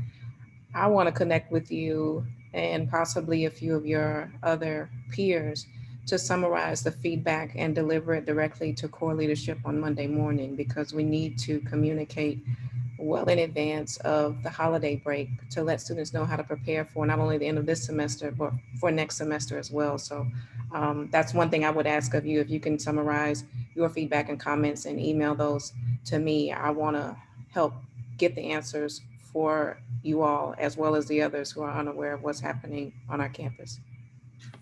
Speaker 6: I want to connect with you and possibly a few of your other peers to summarize the feedback and deliver it directly to core leadership on Monday morning, because we need to communicate well in advance of the holiday break to let students know how to prepare for not only the end of this semester, but for next semester as well. So that's one thing I would ask of you. If you can summarize your feedback and comments and email those to me, I want to help get the answers for you all, as well as the others who are unaware of what's happening on our campus.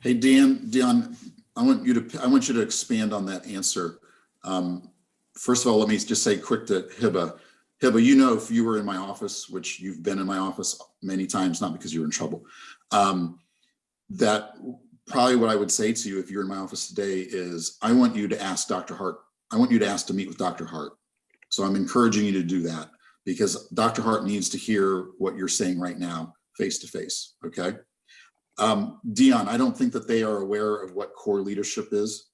Speaker 3: Hey, Dion, I want you to expand on that answer. First of all, let me just say quick to Hiba. Hiba, you know, if you were in my office, which you've been in my office many times, not because you were in trouble, that probably what I would say to you if you're in my office today is, I want you to ask Dr. Hart. I want you to ask to meet with Dr. Hart. So I'm encouraging you to do that, because Dr. Hart needs to hear what you're saying right now, face to face, okay? Dion, I don't think that they are aware of what core leadership is.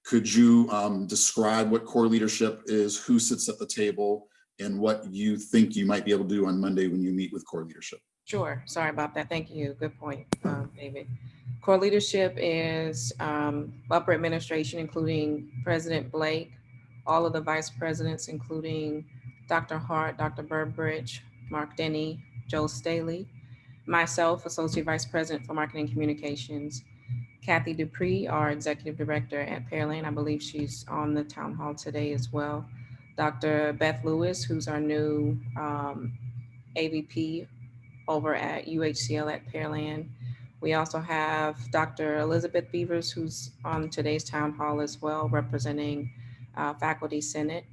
Speaker 3: Could you describe what core leadership is, who sits at the table, and what you think you might be able to do on Monday when you meet with core leadership?
Speaker 6: Sure. Sorry about that. Thank you. Good point, David. Core leadership is upper administration, including President Blake, all of the vice presidents, including Dr. Hart, Dr. Burbridge, Mark Denny, Joe Staley, myself, Associate Vice President for Marketing Communications, Kathy Dupree, our Executive Director at Pearland. I believe she's on the town hall today as well. Dr. Beth Lewis, who's our new AVP over at UHCL at Pearland. We also have Dr. Elizabeth Beavers, who's on today's town hall as well, representing Faculty Senate.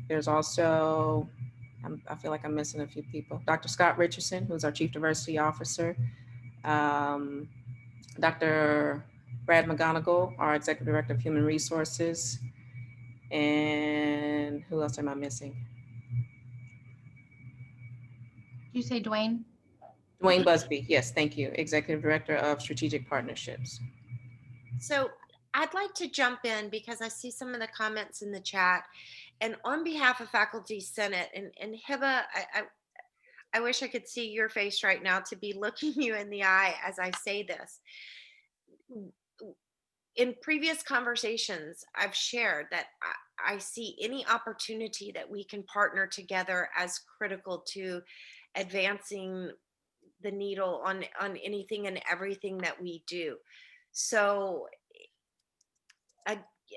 Speaker 6: There's also, I feel like I'm missing a few people. Dr. Scott Richardson, who's our Chief Diversity Officer. Dr. Brad McGonigal, our Executive Director of Human Resources. And who else am I missing?
Speaker 2: Did you say Dwayne?
Speaker 6: Dwayne Busby, yes, thank you. Executive Director of Strategic Partnerships.
Speaker 5: So I'd like to jump in because I see some of the comments in the chat. And on behalf of Faculty Senate, and Hiba, I wish I could see your face right now to be looking you in the eye as I say this. In previous conversations, I've shared that I see any opportunity that we can partner together as critical to advancing the needle on anything and everything that we do. So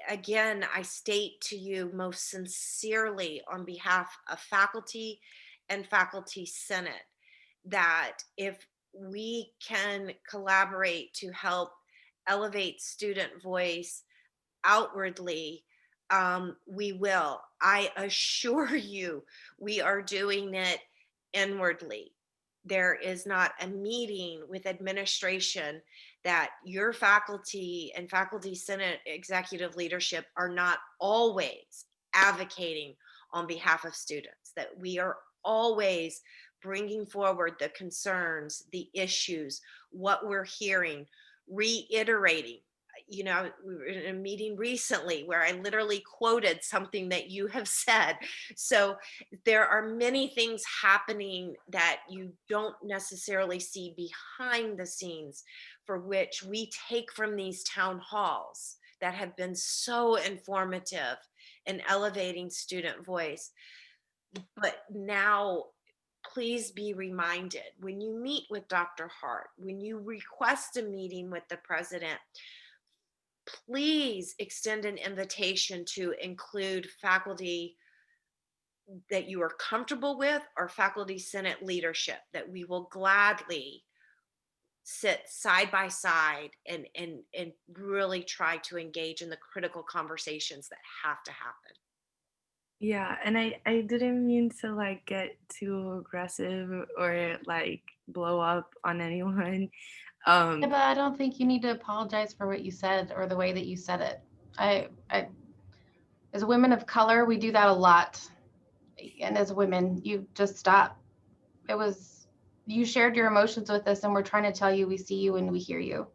Speaker 5: again, I state to you most sincerely on behalf of faculty and Faculty Senate that if we can collaborate to help elevate student voice outwardly, we will. I assure you, we are doing it inwardly. There is not a meeting with administration that your faculty and Faculty Senate executive leadership are not always advocating on behalf of students, that we are always bringing forward the concerns, the issues, what we're hearing, reiterating. You know, we were in a meeting recently where I literally quoted something that you have said. So there are many things happening that you don't necessarily see behind the scenes, for which we take from these town halls that have been so informative in elevating student voice. But now, please be reminded, when you meet with Dr. Hart, when you request a meeting with the president, please extend an invitation to include faculty that you are comfortable with or Faculty Senate leadership, that we will gladly sit side by side and really try to engage in the critical conversations that have to happen.
Speaker 1: Yeah, and I didn't mean to like get too aggressive or like blow up on anyone.
Speaker 2: Yeah, but I don't think you need to apologize for what you said or the way that you said it. I as women of color, we do that a lot. And as women, you just stop. You shared your emotions with us, and we're trying to tell you we see you and we hear you.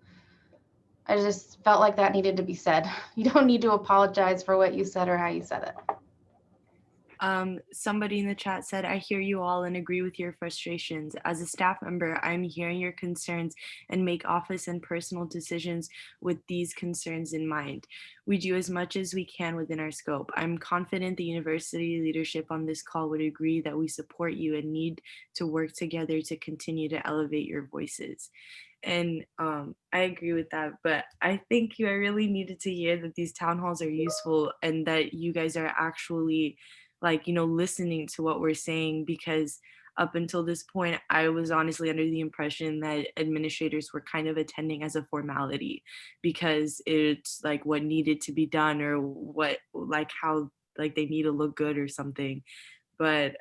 Speaker 2: I just felt like that needed to be said. You don't need to apologize for what you said or how you said it.
Speaker 1: Somebody in the chat said, I hear you all and agree with your frustrations. As a staff member, I'm hearing your concerns and make office and personal decisions with these concerns in mind. We do as much as we can within our scope. I'm confident the university leadership on this call would agree that we support you and need to work together to continue to elevate your voices. And I agree with that, but I think I really needed to hear that these town halls are useful and that you guys are actually like, listening to what we're saying, because up until this point, I was honestly under the impression that administrators were kind of attending as a formality because it's like what needed to be done or what, like how, like they need to look good or something. But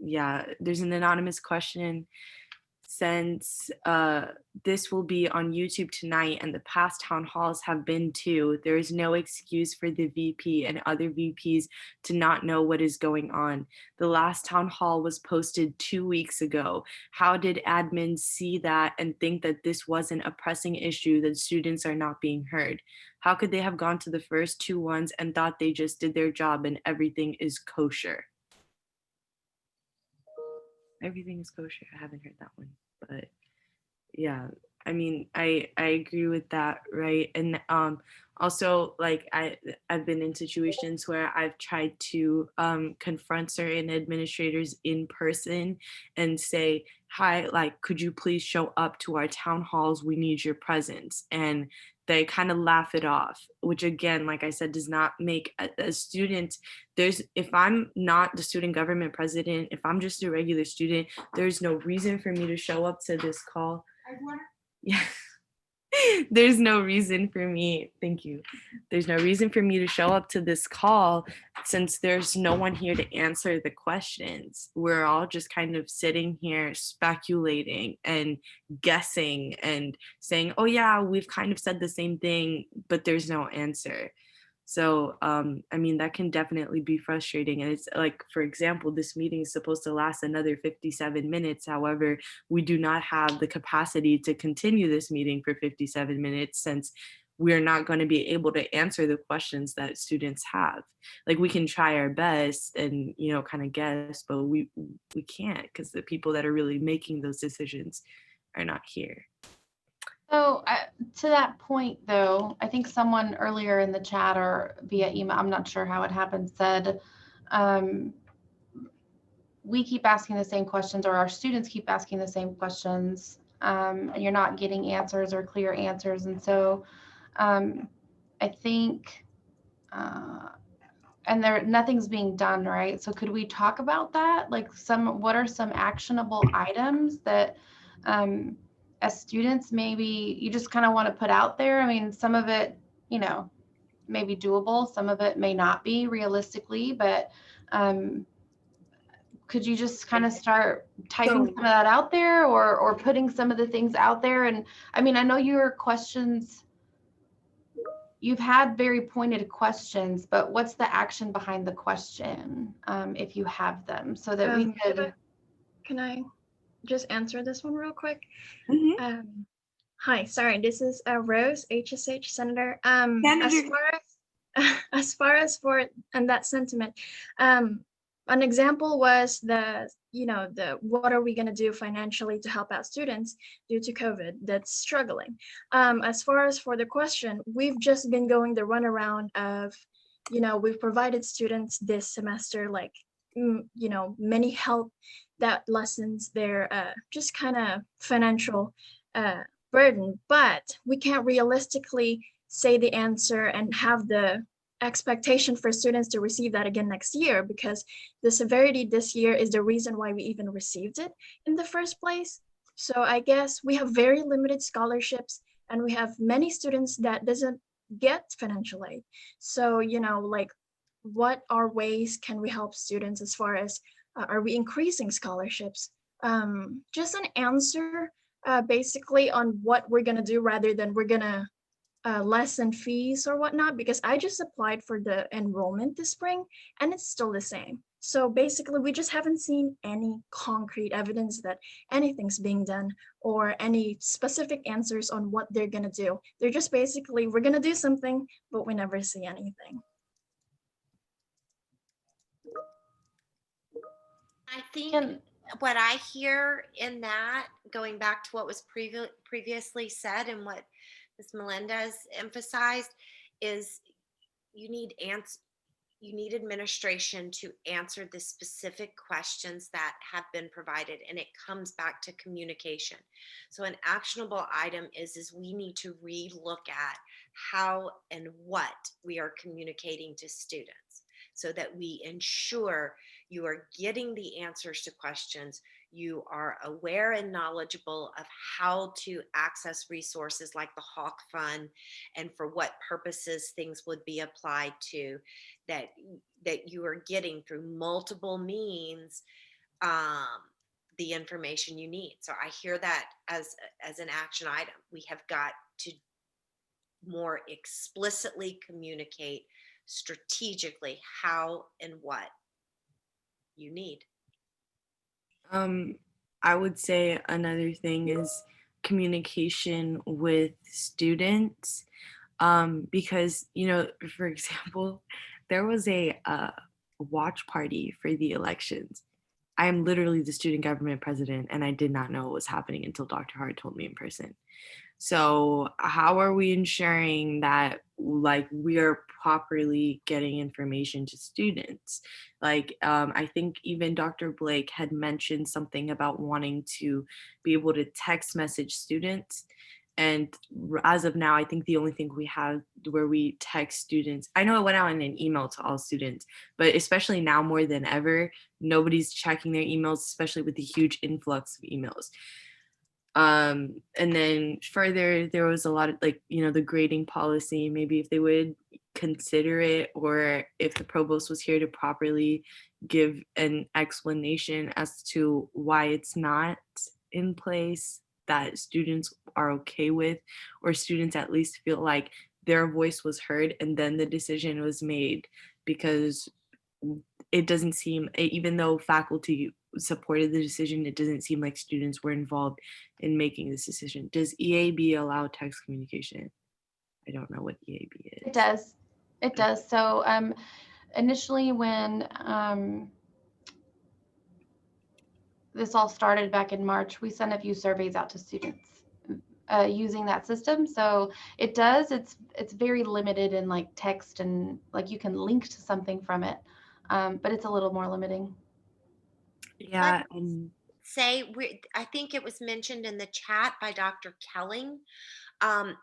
Speaker 1: yeah, there's an anonymous question. Since this will be on YouTube tonight and the past town halls have been too, there is no excuse for the VP and other VPs to not know what is going on. The last town hall was posted 2 weeks ago. How did admins see that and think that this wasn't a pressing issue that students are not being heard? How could they have gone to the first 2 ones and thought they just did their job and everything is kosher? Everything is kosher. I haven't heard that one, but yeah, I mean, I agree with that, right? And also, like I've been in situations where I've tried to confront certain administrators in person and say, hi, like, could you please show up to our town halls? We need your presence. And they kind of laugh it off, which again, like I said, does not make a student, if I'm not the student government president, if I'm just a regular student, there's no reason for me to show up to this call. Yeah. There's no reason for me, thank you. There's no reason for me to show up to this call since there's no one here to answer the questions. We're all just kind of sitting here speculating and guessing and saying, oh yeah, we've kind of said the same thing, but there's no answer. So, I mean, that can definitely be frustrating. And it's like, for example, this meeting is supposed to last another 57 minutes. However, we do not have the capacity to continue this meeting for 57 minutes since we're not going to be able to answer the questions that students have. Like we can try our best and, kind of guess, but we can't because the people that are really making those decisions are not here.
Speaker 2: So to that point, though, I think someone earlier in the chat or via email, I'm not sure how it happened, said we keep asking the same questions, or our students keep asking the same questions, and you're not getting answers or clear answers. And so I think, and nothing's being done, right? So could we talk about that? Like what are some actionable items that as students, maybe you just kind of want to put out there? I mean, some of it, may be doable. Some of it may not be realistically, but could you just kind of start typing some of that out there or putting some of the things out there? And I mean, I know your questions, you've had very pointed questions, but what's the action behind the question if you have them so that we could.
Speaker 7: Can I just answer this one real quick?
Speaker 1: Mm-hmm.
Speaker 7: Hi, sorry, this is Rose, HSH Senator.
Speaker 1: Senator.
Speaker 7: As far as for and that sentiment, an example was the what are we going to do financially to help out students due to COVID that's struggling. As far as for the question, we've just been going the runaround of, we've provided students this semester like many help that lessens their just kind of financial burden, but we can't realistically say the answer and have the expectation for students to receive that again next year, because the severity this year is the reason why we even received it in the first place. So I guess we have very limited scholarships and we have many students that doesn't get financial aid. So, like, what are ways can we help students as far as are we increasing scholarships? Just an answer basically on what we're going to do rather than we're going to lessen fees or whatnot, because I just applied for the enrollment this spring and it's still the same. So basically we just haven't seen any concrete evidence that anything's being done or any specific answers on what they're going to do. They're just basically, we're going to do something, but we never see anything.
Speaker 5: I think
Speaker 2: Can,
Speaker 5: what I hear in that, going back to what was previously said and what Ms. Melendez emphasized, is you need you need administration to answer the specific questions that have been provided, and it comes back to communication. So an actionable item is we need to re-look at how and what we are communicating to students so that we ensure you are getting the answers to questions, you are aware and knowledgeable of how to access resources like the Hawk Fund and for what purposes things would be applied to, that you are getting through multiple means um, the information you need. So I hear that as an action item. We have got to more explicitly communicate strategically how and what you need.
Speaker 1: I would say another thing is communication with students, because, you know, for example, there was a watch party for the elections. I am literally the student government president, and I did not know what was happening until Dr. Hart told me in person. So how are we ensuring that like we are properly getting information to students? Like I think even Dr. Blake had mentioned something about wanting to be able to text message students. And as of now, I think the only thing we have where we text students, I know it went out in an email to all students, but especially now more than ever, nobody's checking their emails, especially with the huge influx of emails. And then further, there was a lot of like, you know, the grading policy, maybe if they would consider it, or if the provost was here to properly give an explanation as to why it's not in place, that students are okay with, or students at least feel like their voice was heard and then the decision was made. Because it doesn't seem, even though faculty supported the decision, it doesn't seem like students were involved in making this decision. Does EAB allow text communication? I don't know what EAB is.
Speaker 2: it does. It does. So initially when this all started back in March, we sent a few surveys out to students using that system. So it does, it's very limited in like text, and like you can link to something from it, but it's a little more limiting.
Speaker 1: Yeah, and
Speaker 5: Say, I think it was mentioned in the chat by Dr. Kelling. Um,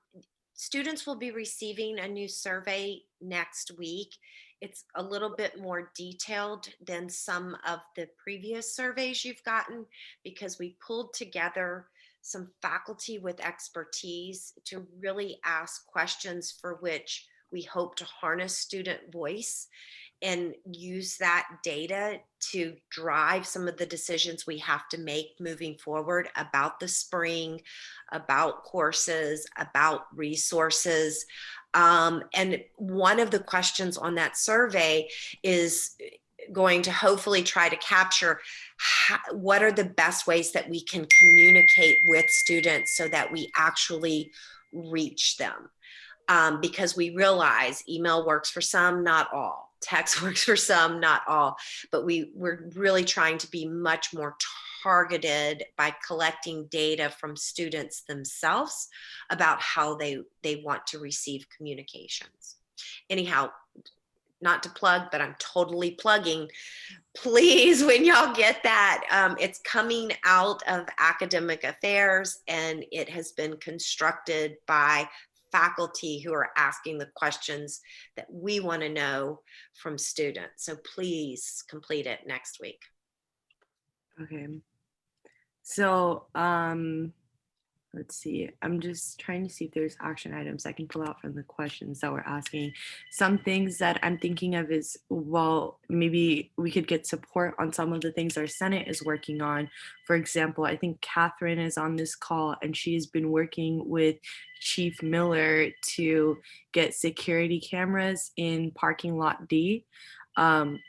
Speaker 5: Students will be receiving a new survey next week. It's a little bit more detailed than some of the previous surveys you've gotten, because we pulled together some faculty with expertise to really ask questions for which we hope to harness student voice and use that data to drive some of the decisions we have to make moving forward about the spring, about courses, about resources. And one of the questions on that survey is going to hopefully try to capture what are the best ways that we can communicate with students so that we actually reach them. Because we realize email works for some, not all. Text works for some, not all. But we're really trying to be much more targeted by collecting data from students themselves about how they want to receive communications. Anyhow, not to plug, but I'm totally plugging. Please, when y'all get that, it's coming out of academic affairs, and it has been constructed by faculty who are asking the questions that we want to know from students. So please complete it next week.
Speaker 1: okay. So let's see. I'm just trying to see if there's action items I can pull out from the questions that we're asking. Some things that I'm thinking of is, well, maybe we could get support on some of the things our Senate is working on. For example, I think Catherine is on this call, and she's been working with Chief Miller to get security cameras in parking lot D,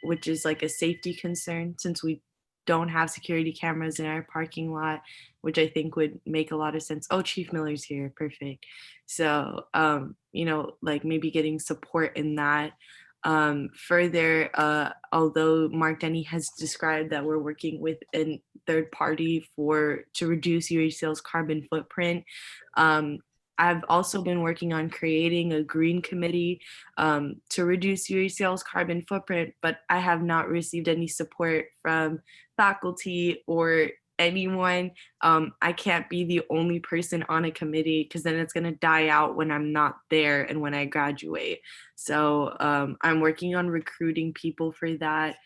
Speaker 1: which is like a safety concern since we don't have security cameras in our parking lot, which I think would make a lot of sense. Oh, Chief Miller's here. Perfect. So, you know, like maybe getting support in that. Further, although Mark Denny has described that we're working with a third party to reduce UHCL's carbon footprint, I've also been working on creating a green committee to reduce UHCL's carbon footprint, but I have not received any support from faculty or anyone. I can't be the only person on a committee because then it's going to die out when I'm not there and when I graduate. So I'm working on recruiting people for that.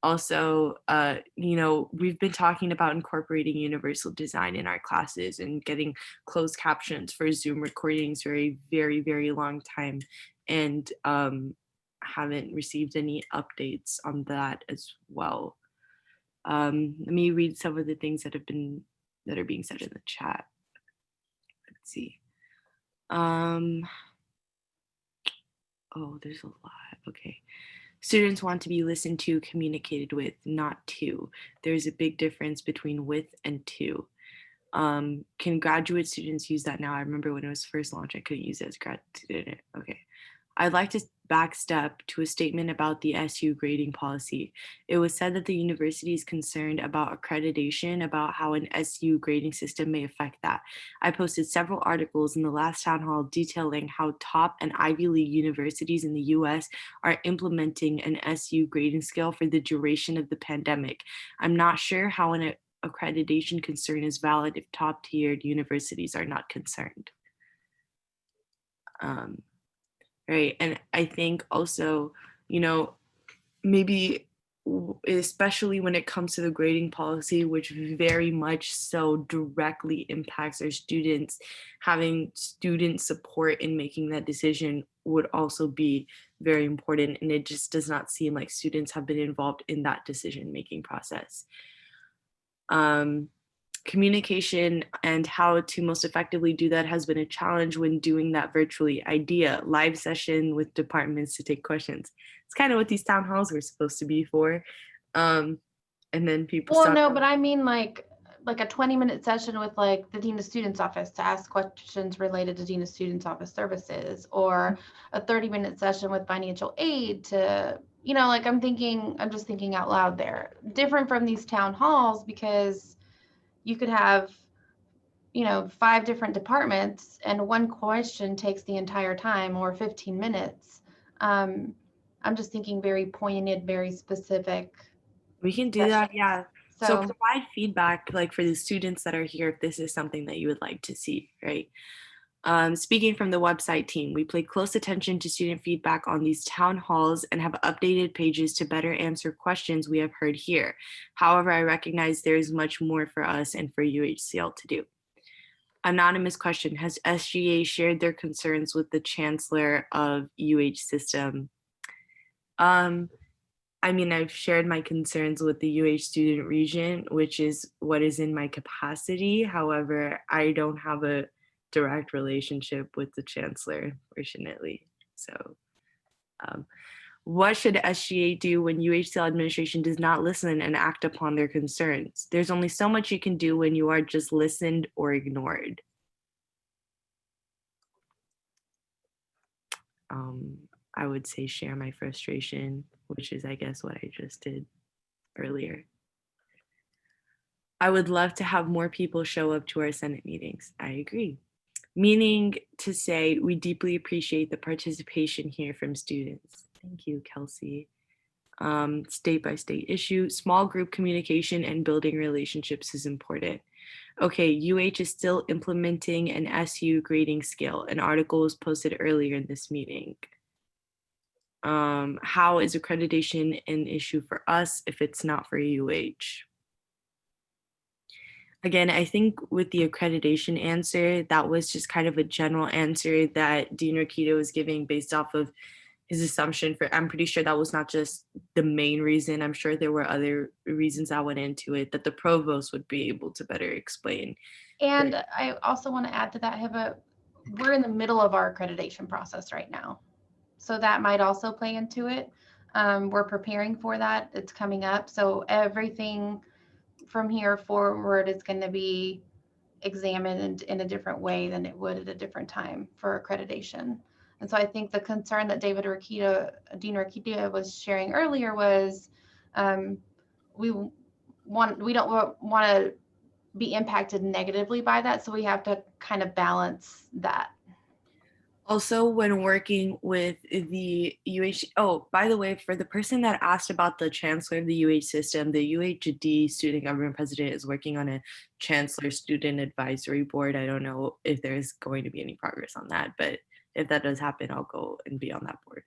Speaker 1: Also, we've been talking about incorporating universal design in our classes and getting closed captions for Zoom recordings for a very, very long time. And haven't received any updates on that as well. Let me read some of the things that are being said in the chat. Let's see. Oh, there's a lot. Okay. Students want to be listened to, communicated with, not to. There's a big difference between with and to. Can graduate students use that now? I remember when it was first launched, I couldn't use it as a grad student. Okay. I'd like to backstep to a statement about the SU grading policy. It was said that the university is concerned about accreditation, about how an SU grading system may affect that. I posted several articles in the last town hall detailing how top and Ivy League universities in the US are implementing an SU grading scale for the duration of the pandemic. I'm not sure how an accreditation concern is valid if top-tiered universities are not concerned. Right. And I think also, maybe especially when it comes to the grading policy, which very much so directly impacts our students, having student support in making that decision would also be very important. And it just does not seem like students have been involved in that decision-making process. Communication and how to most effectively do that has been a challenge when doing that virtually. Idea, live session with departments to take questions. It's kind of what these town halls were supposed to be for. And then people
Speaker 2: Well, no, but I mean like a 20-minute session with like the Dean of Students Office to ask questions related to Dean of Students Office services, or a 30-minute session with financial aid to, like I'm just thinking out loud there. Different from these town halls because you could have, 5 different departments and one question takes the entire time, or 15 minutes. I'm just thinking very pointed, very specific.
Speaker 1: We can do that, yeah. So
Speaker 2: So
Speaker 1: provide feedback like for the students that are here if this is something that you would like to see, right? Speaking from the website team, we pay close attention to student feedback on these town halls and have updated pages to better answer questions we have heard here. However, I recognize there is much more for us and for UHCL to do. Anonymous question, has SGA shared their concerns with the chancellor of UH system? I mean, I've shared my concerns with the UH student region, which is what is in my capacity. However, I don't have a direct relationship with the chancellor, fortunately. So what should SGA do when UHCL administration does not listen and act upon their concerns? There's only so much you can do when you are just listened or ignored. I would say share my frustration, which is, I guess, what I just did earlier. I would love to have more people show up to our Senate meetings. I agree. Meaning to say, we deeply appreciate the participation here from students. Thank you, Kelsey. State by state issue, small group communication and building relationships is important. Okay, UH is still implementing an SU grading scale. An article was posted earlier in this meeting. How is accreditation an issue for us if it's not for UH? Again, I think with the accreditation answer, that was just kind of a general answer that Dean Rakita was giving based off of his assumption for, I'm pretty sure that was not just the main reason. I'm sure there were other reasons that went into it that the provost would be able to better explain.
Speaker 2: And I also want to add to that, Hiba, we're in the middle of our accreditation process right now. So that might also play into it. We're preparing for that. It's coming up. So everything from here forward is going to be examined in a different way than it would at a different time for accreditation. And so I think the concern that Dean Rakita was sharing earlier was we don't want to be impacted negatively by that. So we have to kind of balance that.
Speaker 1: Also, when working with the UH, oh, by the way, for the person that asked about the chancellor of the UH system, the UHD student government president is working on a chancellor student advisory board. I don't know if there's going to be any progress on that, but if that does happen, I'll go and be on that board.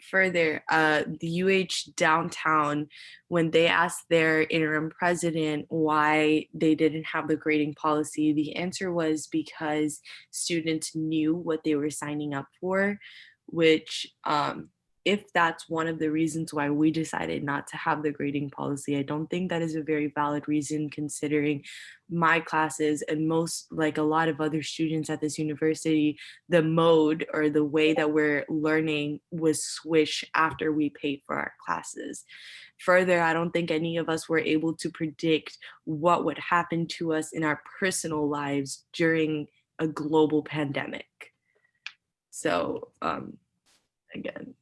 Speaker 1: Further, the UH downtown, when they asked their interim president why they didn't have the grading policy, the answer was because students knew what they were signing up for, which if that's one of the reasons why we decided not to have the grading policy, I don't think that is a very valid reason, considering my classes and most, like a lot of other students at this university, the mode or the way that we're learning was switched after we paid for our classes. Further, I don't think any of us were able to predict what would happen to us in our personal lives during a global pandemic. So again,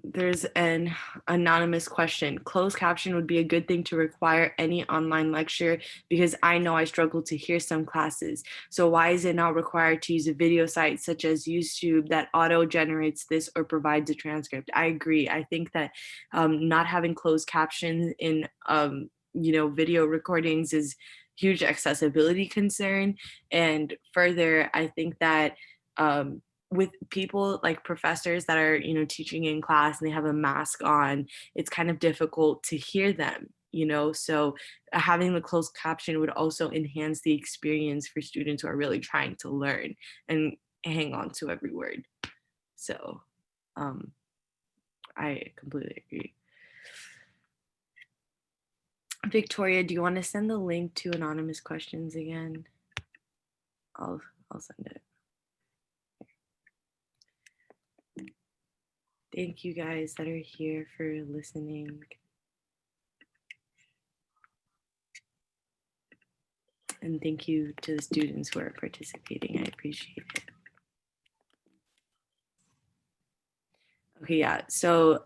Speaker 1: there's an anonymous question. Closed caption would be a good thing to require any online lecture, because I know I struggle to hear some classes. So why is it not required to use a video site such as YouTube that auto generates this or provides a transcript? I agree. I think that not having closed captions in video recordings is huge accessibility concern. And further, I think that with people like professors that are, teaching in class and they have a mask on, it's kind of difficult to hear them, so having the closed caption would also enhance the experience for students who are really trying to learn and hang on to every word. So I completely agree. Victoria, do you want to send the link to anonymous questions again? I'll send it. Thank you guys that are here for listening. And thank you to the students who are participating. I appreciate it. Okay, yeah. So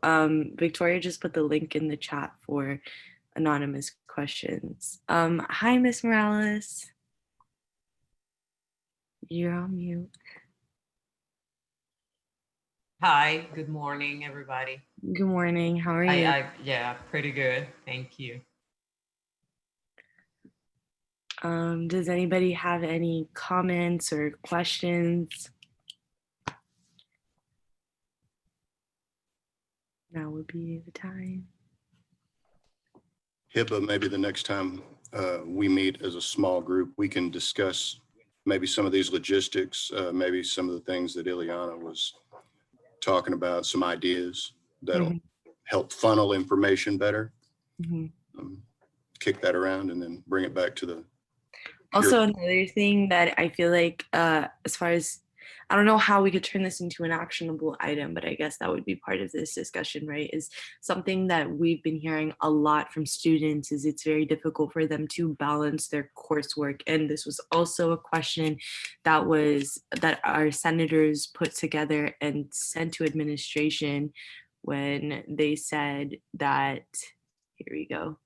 Speaker 1: Victoria just put the link in the chat for anonymous questions. Hi, Miss Morales. You're on mute.
Speaker 8: Hi, good morning, everybody.
Speaker 1: Good morning. How are you?
Speaker 8: Yeah, pretty good. Thank you.
Speaker 1: Does anybody have any comments or questions? Now would be the time.
Speaker 9: Hibba, maybe the next time we meet as a small group, we can discuss maybe some of these logistics, maybe some of the things that Ileana was talking about, some ideas that'll help funnel information better. Kick that around and then bring it back to the.
Speaker 1: Also, another thing that I feel like, as far as, I don't know how we could turn this into an actionable item, but I guess that would be part of this discussion, right? Is something that we've been hearing a lot from students is it's very difficult for them to balance their coursework. And this was also a question that our senators put together and sent to administration when they said that, here we go.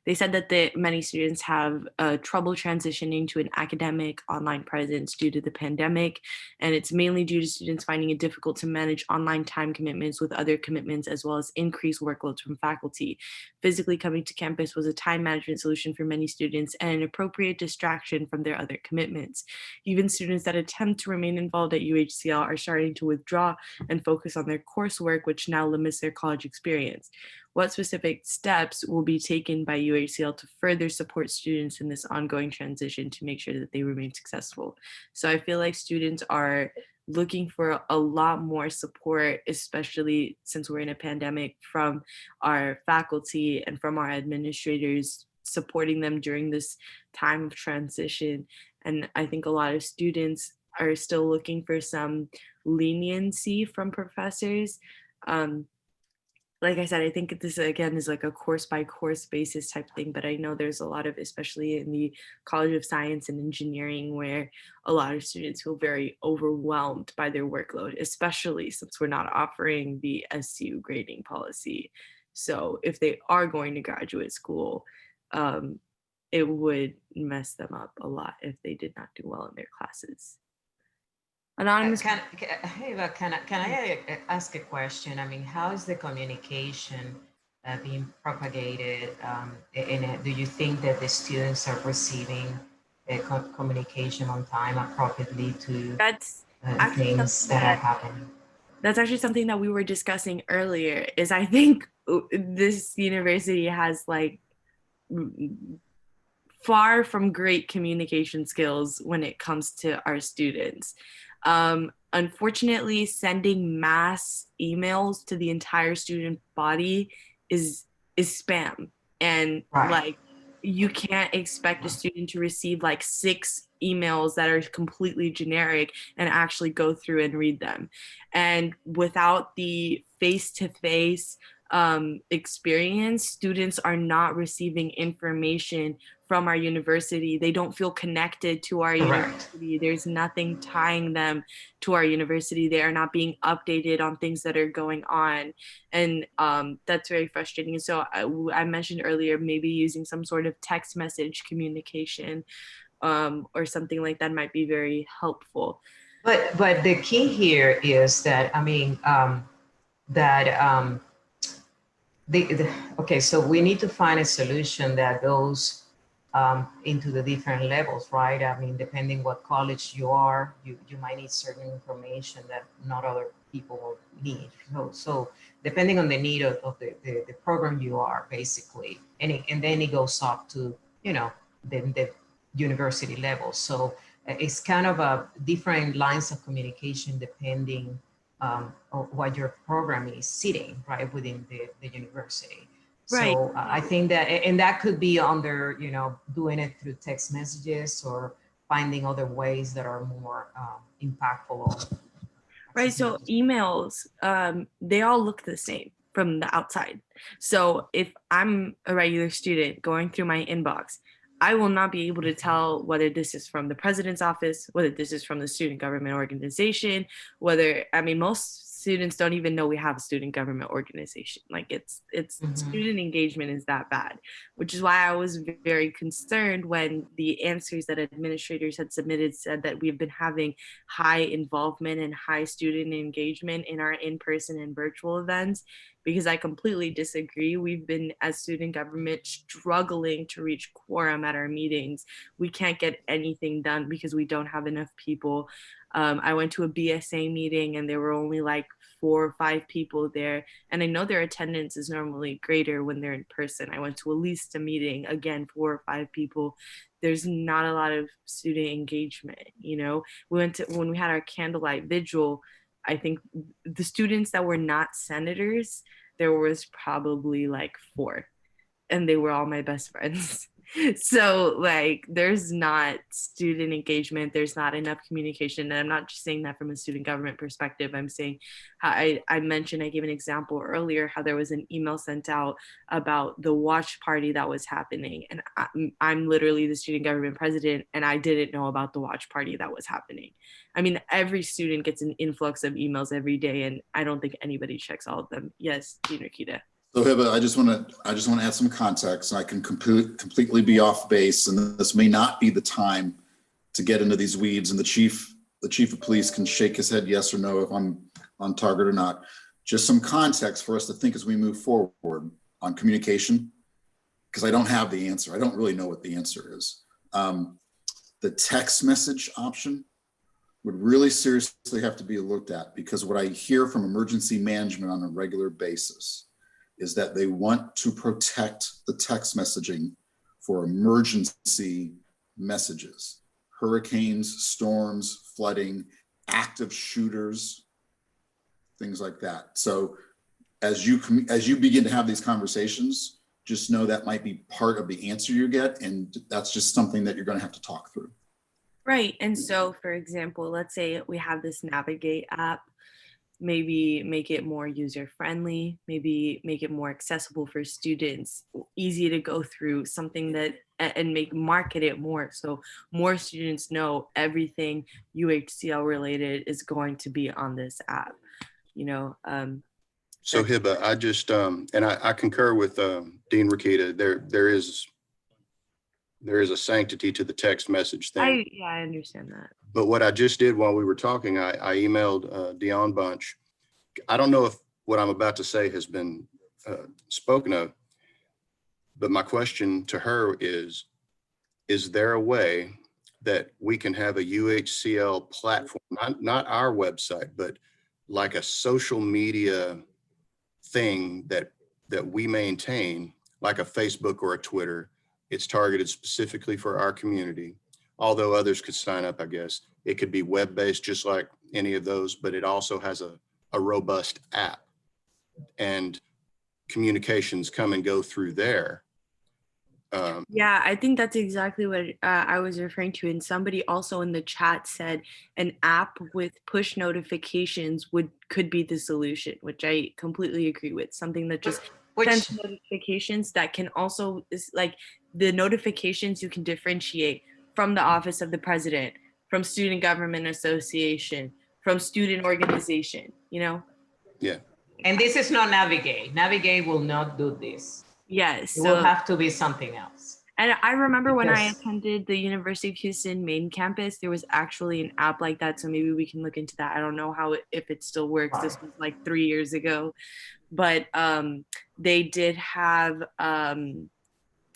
Speaker 1: They said that many students have trouble transitioning to an academic online presence due to the pandemic, and it's mainly due to students finding it difficult to manage online time commitments with other commitments, as well as increased workloads from faculty. Physically coming to campus was a time management solution for many students and an appropriate distraction from their other commitments. Even students that attempt to remain involved at UHCL are starting to withdraw and focus on their coursework, which now limits their college experience. What specific steps will be taken by UHCL to further support students in this ongoing transition to make sure that they remain successful? So I feel like students are looking for a lot more support, especially since we're in a pandemic, from our faculty and from our administrators, supporting them during this time of transition. And I think a lot of students are still looking for some leniency from professors. like I said, I think this again is like a course by course basis type thing, but I know there's a lot of, especially in the College of Science and Engineering, where a lot of students feel very overwhelmed by their workload, especially since we're not offering the SU grading policy. So if they are going to graduate school, it would mess them up a lot if they did not do well in their classes. Anonymous.
Speaker 8: Hey, but can I ask a question? I mean, how is the communication being propagated? And do you think that the students are receiving communication on time appropriately to
Speaker 1: That's actually
Speaker 8: things that are happening?
Speaker 1: That's actually something that we were discussing earlier, is I think this university has like far from great communication skills when it comes to our students. Unfortunately, sending mass emails to the entire student body is spam. And like, you can't expect a student to receive like 6 emails that are completely generic and actually go through and read them. And without the face-to-face experience, students are not receiving information from our university. They don't feel connected to our university. There's nothing tying them to our university. They are not being updated on things that are going on. And that's very frustrating. And so I mentioned earlier, maybe using some sort of text message communication or something like that might be very helpful.
Speaker 8: But the key here is that, I mean, okay, so we need to find a solution that goes into the different levels, right? I mean, depending what college you are, you might need certain information that not other people will need. So depending on the need of the program you are, basically, and then it goes up to, you know, the university level. So it's kind of a different lines of communication depending on what your program is sitting, right, within the university.
Speaker 1: Right.
Speaker 8: So I think that, and that could be under, you know, doing it through text messages or finding other ways that are more impactful.
Speaker 1: Right. So emails, they all look the same from the outside. So if I'm a regular student going through my inbox, I will not be able to tell whether this is from the president's office, whether this is from the student government organization, whether, I mean, most students don't even know we have a student government organization. Like it's student engagement is that bad, which is why I was very concerned when the answers that administrators had submitted said that we've been having high involvement and high student engagement in our in-person and virtual events, because I completely disagree. We've been, as student government, struggling to reach quorum at our meetings. We can't get anything done because we don't have enough people. I went to a BSA meeting and there were only like 4 or 5 people there. And I know their attendance is normally greater when they're in person. I went to a LISTA meeting, again, 4 or 5 people. There's not a lot of student engagement, you know. When we had our candlelight vigil, I think the students that were not senators, there was probably like 4, and they were all my best friends. So like, there's not student engagement, there's not enough communication. And I'm not just saying that from a student government perspective. I'm saying, I mentioned, I gave an example earlier, how there was an email sent out about the watch party that was happening. And I'm literally the student government president, and I didn't know about the watch party that was happening. I mean, every student gets an influx of emails every day, and I don't think anybody checks all of them. Yes, Dean Rikita.
Speaker 3: So Hiba, I just want to add some context, and I can completely be off base, and this may not be the time to get into these weeds, and the chief of police can shake his head yes or no if I'm on target or not. Just some context for us to think as we move forward on communication, because I don't have the answer. I don't really know what the answer is. The text message option would really seriously have to be looked at, because what I hear from emergency management on a regular basis is that they want to protect the text messaging for emergency messages, hurricanes, storms, flooding, active shooters, things like that. So as you begin to have these conversations, just know that might be part of the answer you get, and that's just something that you're going to have to talk through.
Speaker 1: Right. And so, for example, let's say we have this Navigate app. maybe make it more user friendly, maybe make it more accessible for students, easy to go through, something that, and market it more so more students know everything UHCL related is going to be on this app, you know.
Speaker 9: So Hiba, I just, and I concur with Dean Rakita, there is a sanctity to the text message thing.
Speaker 1: I understand that.
Speaker 9: But what I just did while we were talking, I emailed Dion Bunch. I don't know if what I'm about to say has been spoken of, but my question to her is there a way that we can have a UHCL platform, not our website, but like a social media thing that we maintain, like a Facebook or a Twitter? It's targeted specifically for our community, although others could sign up, I guess. It could be web-based just like any of those, but it also has a robust app, and communications come and go through there.
Speaker 1: Yeah, I think that's exactly what I was referring to. And somebody also in the chat said an app with push notifications could be the solution, which I completely agree with. Something that just sends notifications that can also, is like the notifications you can differentiate from the Office of the President, from Student Government Association, from student organization, you know?
Speaker 9: Yeah.
Speaker 8: And this is not Navigate. Navigate will not do this.
Speaker 1: Yes.
Speaker 8: It will have to be something else.
Speaker 1: And I remember when I
Speaker 8: Because-
Speaker 1: attended the University of Houston main campus, there was actually an app like that. So maybe we can look into that. I don't know if it still works. This was like 3 years ago, but they did have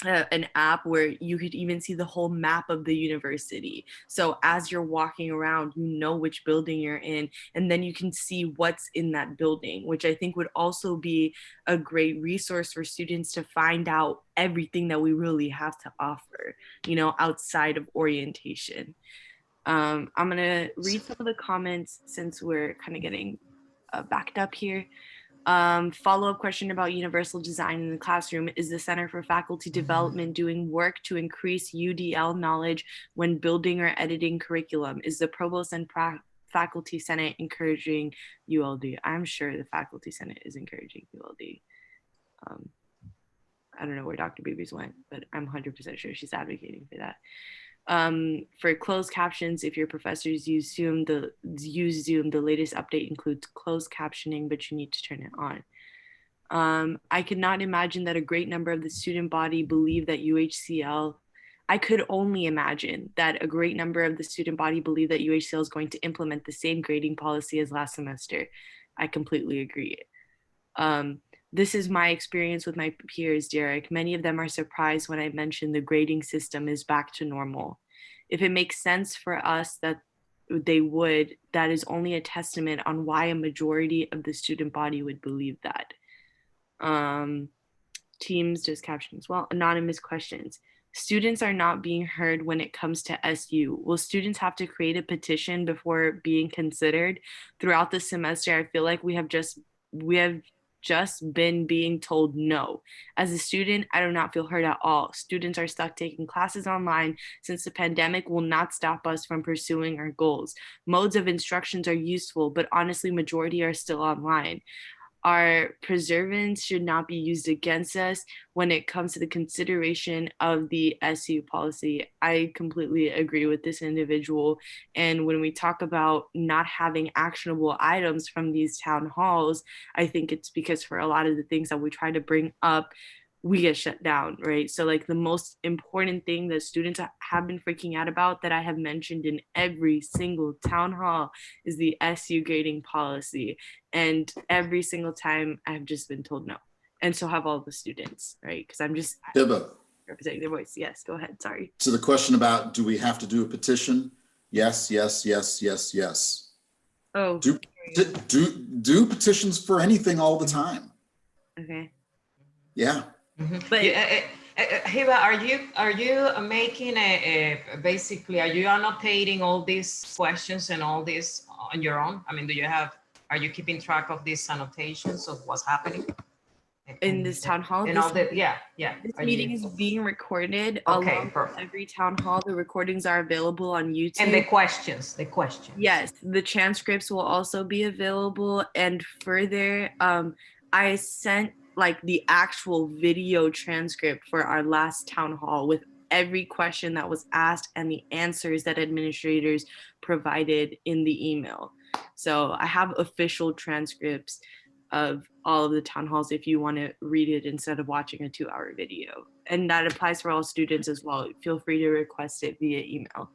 Speaker 1: an app where you could even see the whole map of the university. So as you're walking around, you know which building you're in, and then you can see what's in that building, which I think would also be a great resource for students to find out everything that we really have to offer, you know, outside of orientation. I'm gonna read some of the comments since we're kind of getting backed up here. Follow-up question about universal design in the classroom. Is the Center for Faculty Development doing work to increase UDL knowledge when building or editing curriculum? Is the Provost and Faculty Senate encouraging ULD? I'm sure the Faculty Senate is encouraging ULD. I don't know where Dr. Beebs went, but I'm 100% sure she's advocating for that. For closed captions, if your professors use Zoom, the latest update includes closed captioning, but you need to turn it on. I could not imagine that a great number of the student body believe that UHCL, I could only imagine that a great number of the student body believe that UHCL is going to implement the same grading policy as last semester. I completely agree. This is my experience with my peers, Derek. Many of them are surprised when I mention the grading system is back to normal. If it makes sense for us that they would, that is only a testament on why a majority of the student body would believe that. Teams just captioning as well. Anonymous questions. Students are not being heard when it comes to SU. Will students have to create a petition before being considered? Throughout the semester, I feel like we have just been being told no. As a student, I do not feel heard at all. Students are stuck taking classes online since the pandemic will not stop us from pursuing our goals. Modes of instructions are useful, but honestly, majority are still online. Our preservance should not be used against us when it comes to the consideration of the SU policy. I completely agree with this individual. And when we talk about not having actionable items from these town halls, I think it's because for a lot of the things that we try to bring up, we get shut down, right? So like the most important thing that students have been freaking out about that I have mentioned in every single town hall is the SU grading policy. And every single time I've just been told no. And so have all the students, right? Because I'm just representing their voice. Yes, go ahead, sorry.
Speaker 3: To the question about, do we have to do a petition? Yes, yes, yes, yes, yes.
Speaker 1: Oh.
Speaker 3: Do petitions for anything all the time.
Speaker 1: Okay.
Speaker 3: Yeah.
Speaker 8: But Hiba, are you making basically, are you annotating all these questions and all this on your own? I mean, are you keeping track of these annotations of what's happening?
Speaker 1: in this town hall.
Speaker 8: And all the, yeah.
Speaker 1: This
Speaker 8: Are
Speaker 1: meeting
Speaker 8: you-
Speaker 1: is being recorded.
Speaker 8: Okay,
Speaker 1: Along with
Speaker 8: perfect.
Speaker 1: every town hall, the recordings are available on YouTube.
Speaker 8: And the questions.
Speaker 1: Yes, the transcripts will also be available. And further, I sent like the actual video transcript for our last town hall with every question that was asked and the answers that administrators provided in the email. So I have official transcripts of all of the town halls if you want to read it instead of watching a 2-hour video. And that applies for all students as well. Feel free to request it via email.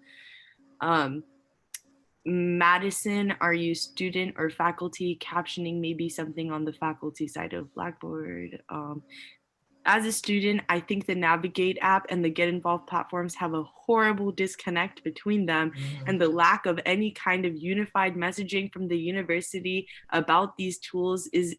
Speaker 1: Madison, are you student or faculty? Captioning may be something on the faculty side of Blackboard. As a student, I think the Navigate app and the Get Involved platforms have a horrible disconnect between them, and the lack of any kind of unified messaging from the university about these tools is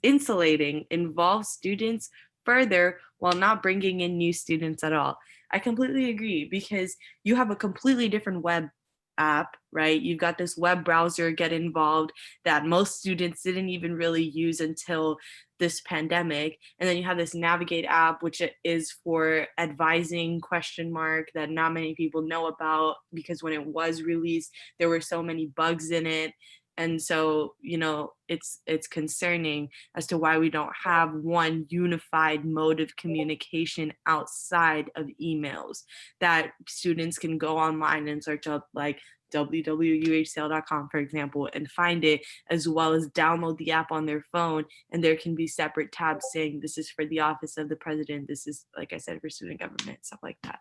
Speaker 1: insulating involved students further while not bringing in new students at all. I completely agree, because you have a completely different web app, right? You've got this web browser, Get Involved, that most students didn't even really use until this pandemic. And then you have this Navigate app, which is for advising ? That not many people know about, because when it was released, there were so many bugs in it. And so, you know, it's concerning as to why we don't have one unified mode of communication outside of emails, that students can go online and search up like www.uhcl.com, for example, and find it, as well as download the app on their phone. And there can be separate tabs saying this is for the office of the president. This is, like I said, for student government, stuff like that.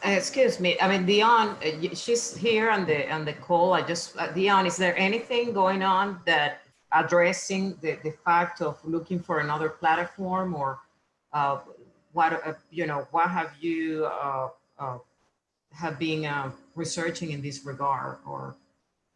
Speaker 8: Excuse me. I mean, Dion, she's here on the call. Dion, is there anything going on that addressing the fact of looking for another platform, or what have you have been researching in this regard? Or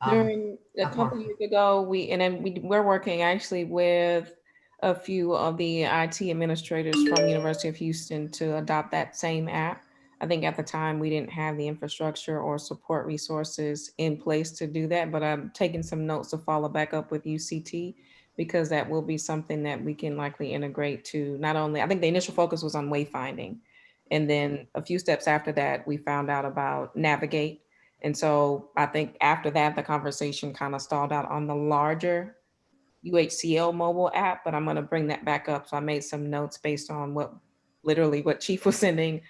Speaker 6: during a couple years ago, we're working actually with a few of the IT administrators from University of Houston to adopt that same app. I think at the time we didn't have the infrastructure or support resources in place to do that, but I'm taking some notes to follow back up with UCT, because that will be something that we can likely integrate to not only, I think the initial focus was on wayfinding. And then a few steps after that, we found out about Navigate. And so I think after that, the conversation kind of stalled out on the larger UHCL mobile app, but I'm going to bring that back up. So I made some notes based on what Chief was sending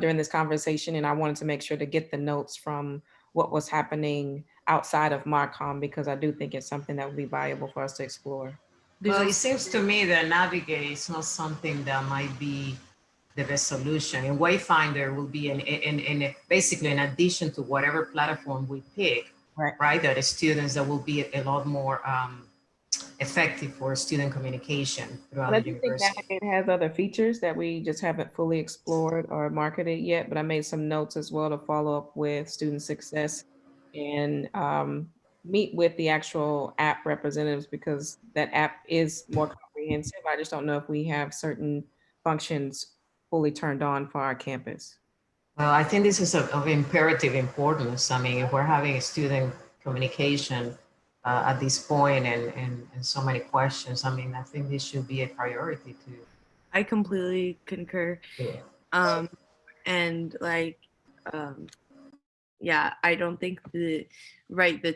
Speaker 6: during this conversation. And I wanted to make sure to get the notes from what was happening outside of Marcom, because I do think it's something that would be valuable for us to explore.
Speaker 8: Well, it seems to me that Navigate is not something that might be the best solution. And Wayfinder will be basically in addition to whatever platform we pick, right? That is students that will be a lot more effective for student communication throughout the university.
Speaker 6: I think Navigate has other features that we just haven't fully explored or marketed yet, but I made some notes as well to follow up with student success and meet with the actual app representatives, because that app is more comprehensive. I just don't know if we have certain functions fully turned on for our campus.
Speaker 8: Well, I think this is of imperative importance. I mean, if we're having student communication at this point and so many questions, I mean, I think this should be a priority too.
Speaker 1: I completely concur.
Speaker 8: Yeah.
Speaker 1: And like, yeah, I don't think the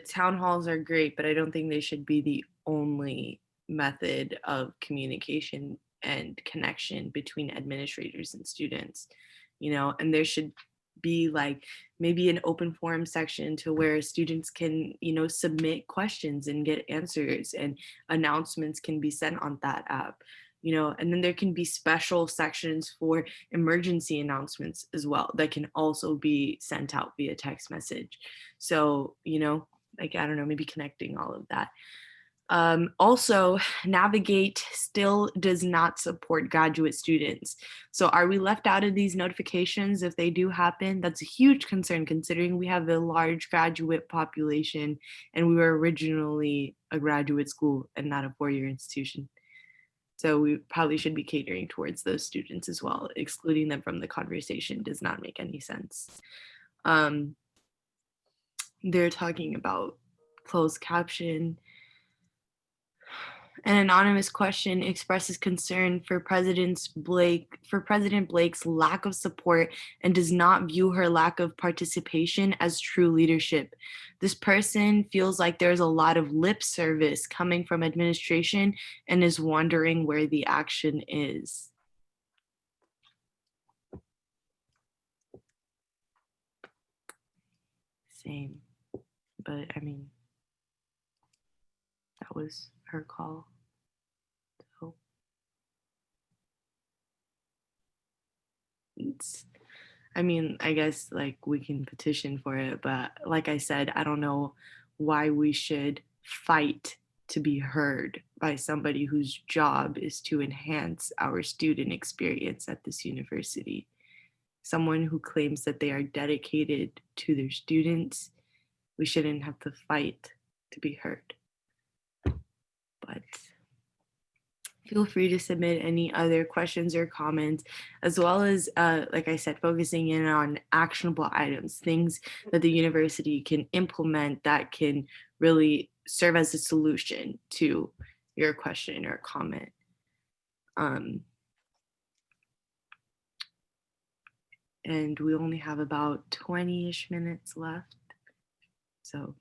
Speaker 1: town halls are great, but I don't think they should be the only method of communication and connection between administrators and students, you know, and there should be like maybe an open forum section to where students can, you know, submit questions and get answers, and announcements can be sent on that app, you know, and then there can be special sections for emergency announcements as well that can also be sent out via text message. So, you know, like, I don't know, maybe connecting all of that. Also, Navigate still does not support graduate students. So are we left out of these notifications if they do happen? That's a huge concern, considering we have a large graduate population and we were originally a graduate school and not a four-year institution. So we probably should be catering towards those students as well. Excluding them from the conversation does not make any sense. They're talking about closed caption. An anonymous question expresses concern for President Blake's lack of support and does not view her lack of participation as true leadership. This person feels like there's a lot of lip service coming from administration and is wondering where the action is. Same, but I mean, that was her call. So I guess like we can petition for it, but like I said, I don't know why we should fight to be heard by somebody whose job is to enhance our student experience at this university. Someone who claims that they are dedicated to their students, we shouldn't have to fight to be heard. But feel free to submit any other questions or comments, as well as, like I said, focusing in on actionable items, things that the university can implement that can really serve as a solution to your question or comment. And we only have about 20-ish minutes left. So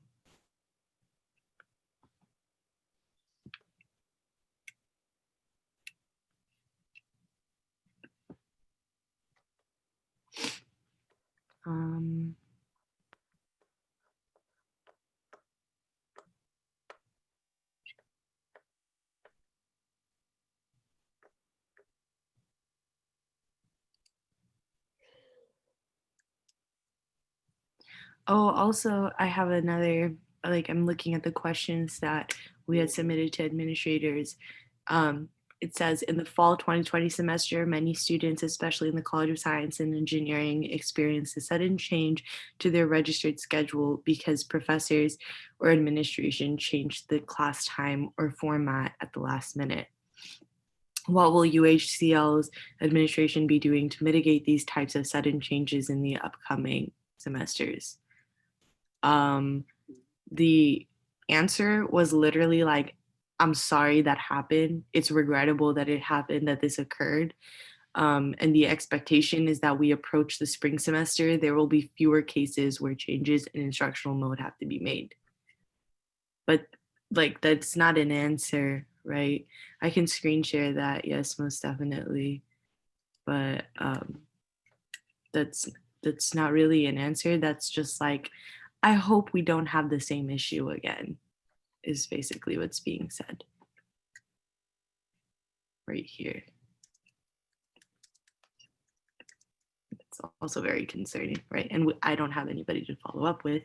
Speaker 1: oh, also, I have another, like, I'm looking at the questions that we had submitted to administrators. It says, in the fall 2020 semester, many students, especially in the College of Science and Engineering, experienced a sudden change to their registered schedule because professors or administration changed the class time or format at the last minute. What will UHCL's administration be doing to mitigate these types of sudden changes in the upcoming semesters? The answer was literally like, I'm sorry that happened. It's regrettable that it happened, that this occurred. And the expectation is that we approach the spring semester, there will be fewer cases where changes in instructional mode have to be made. But like, that's not an answer, right? I can screen share that, yes, most definitely. But that's not really an answer. That's just like, I hope we don't have the same issue again, is basically what's being said right here. It's also very concerning, right? And I don't have anybody to follow up with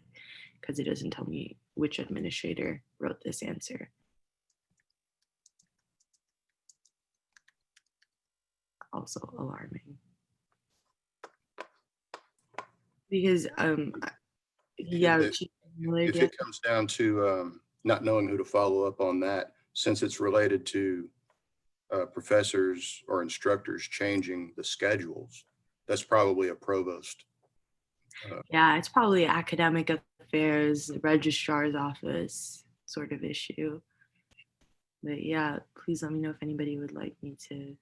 Speaker 1: because it doesn't tell me which administrator wrote this answer. Also alarming. Because yeah,
Speaker 9: If it comes down to not knowing who to follow up on that, since it's related to professors or instructors changing the schedules, that's probably a provost.
Speaker 1: Yeah, it's probably academic affairs, registrar's office sort of issue. But yeah, please let me know if anybody would like me to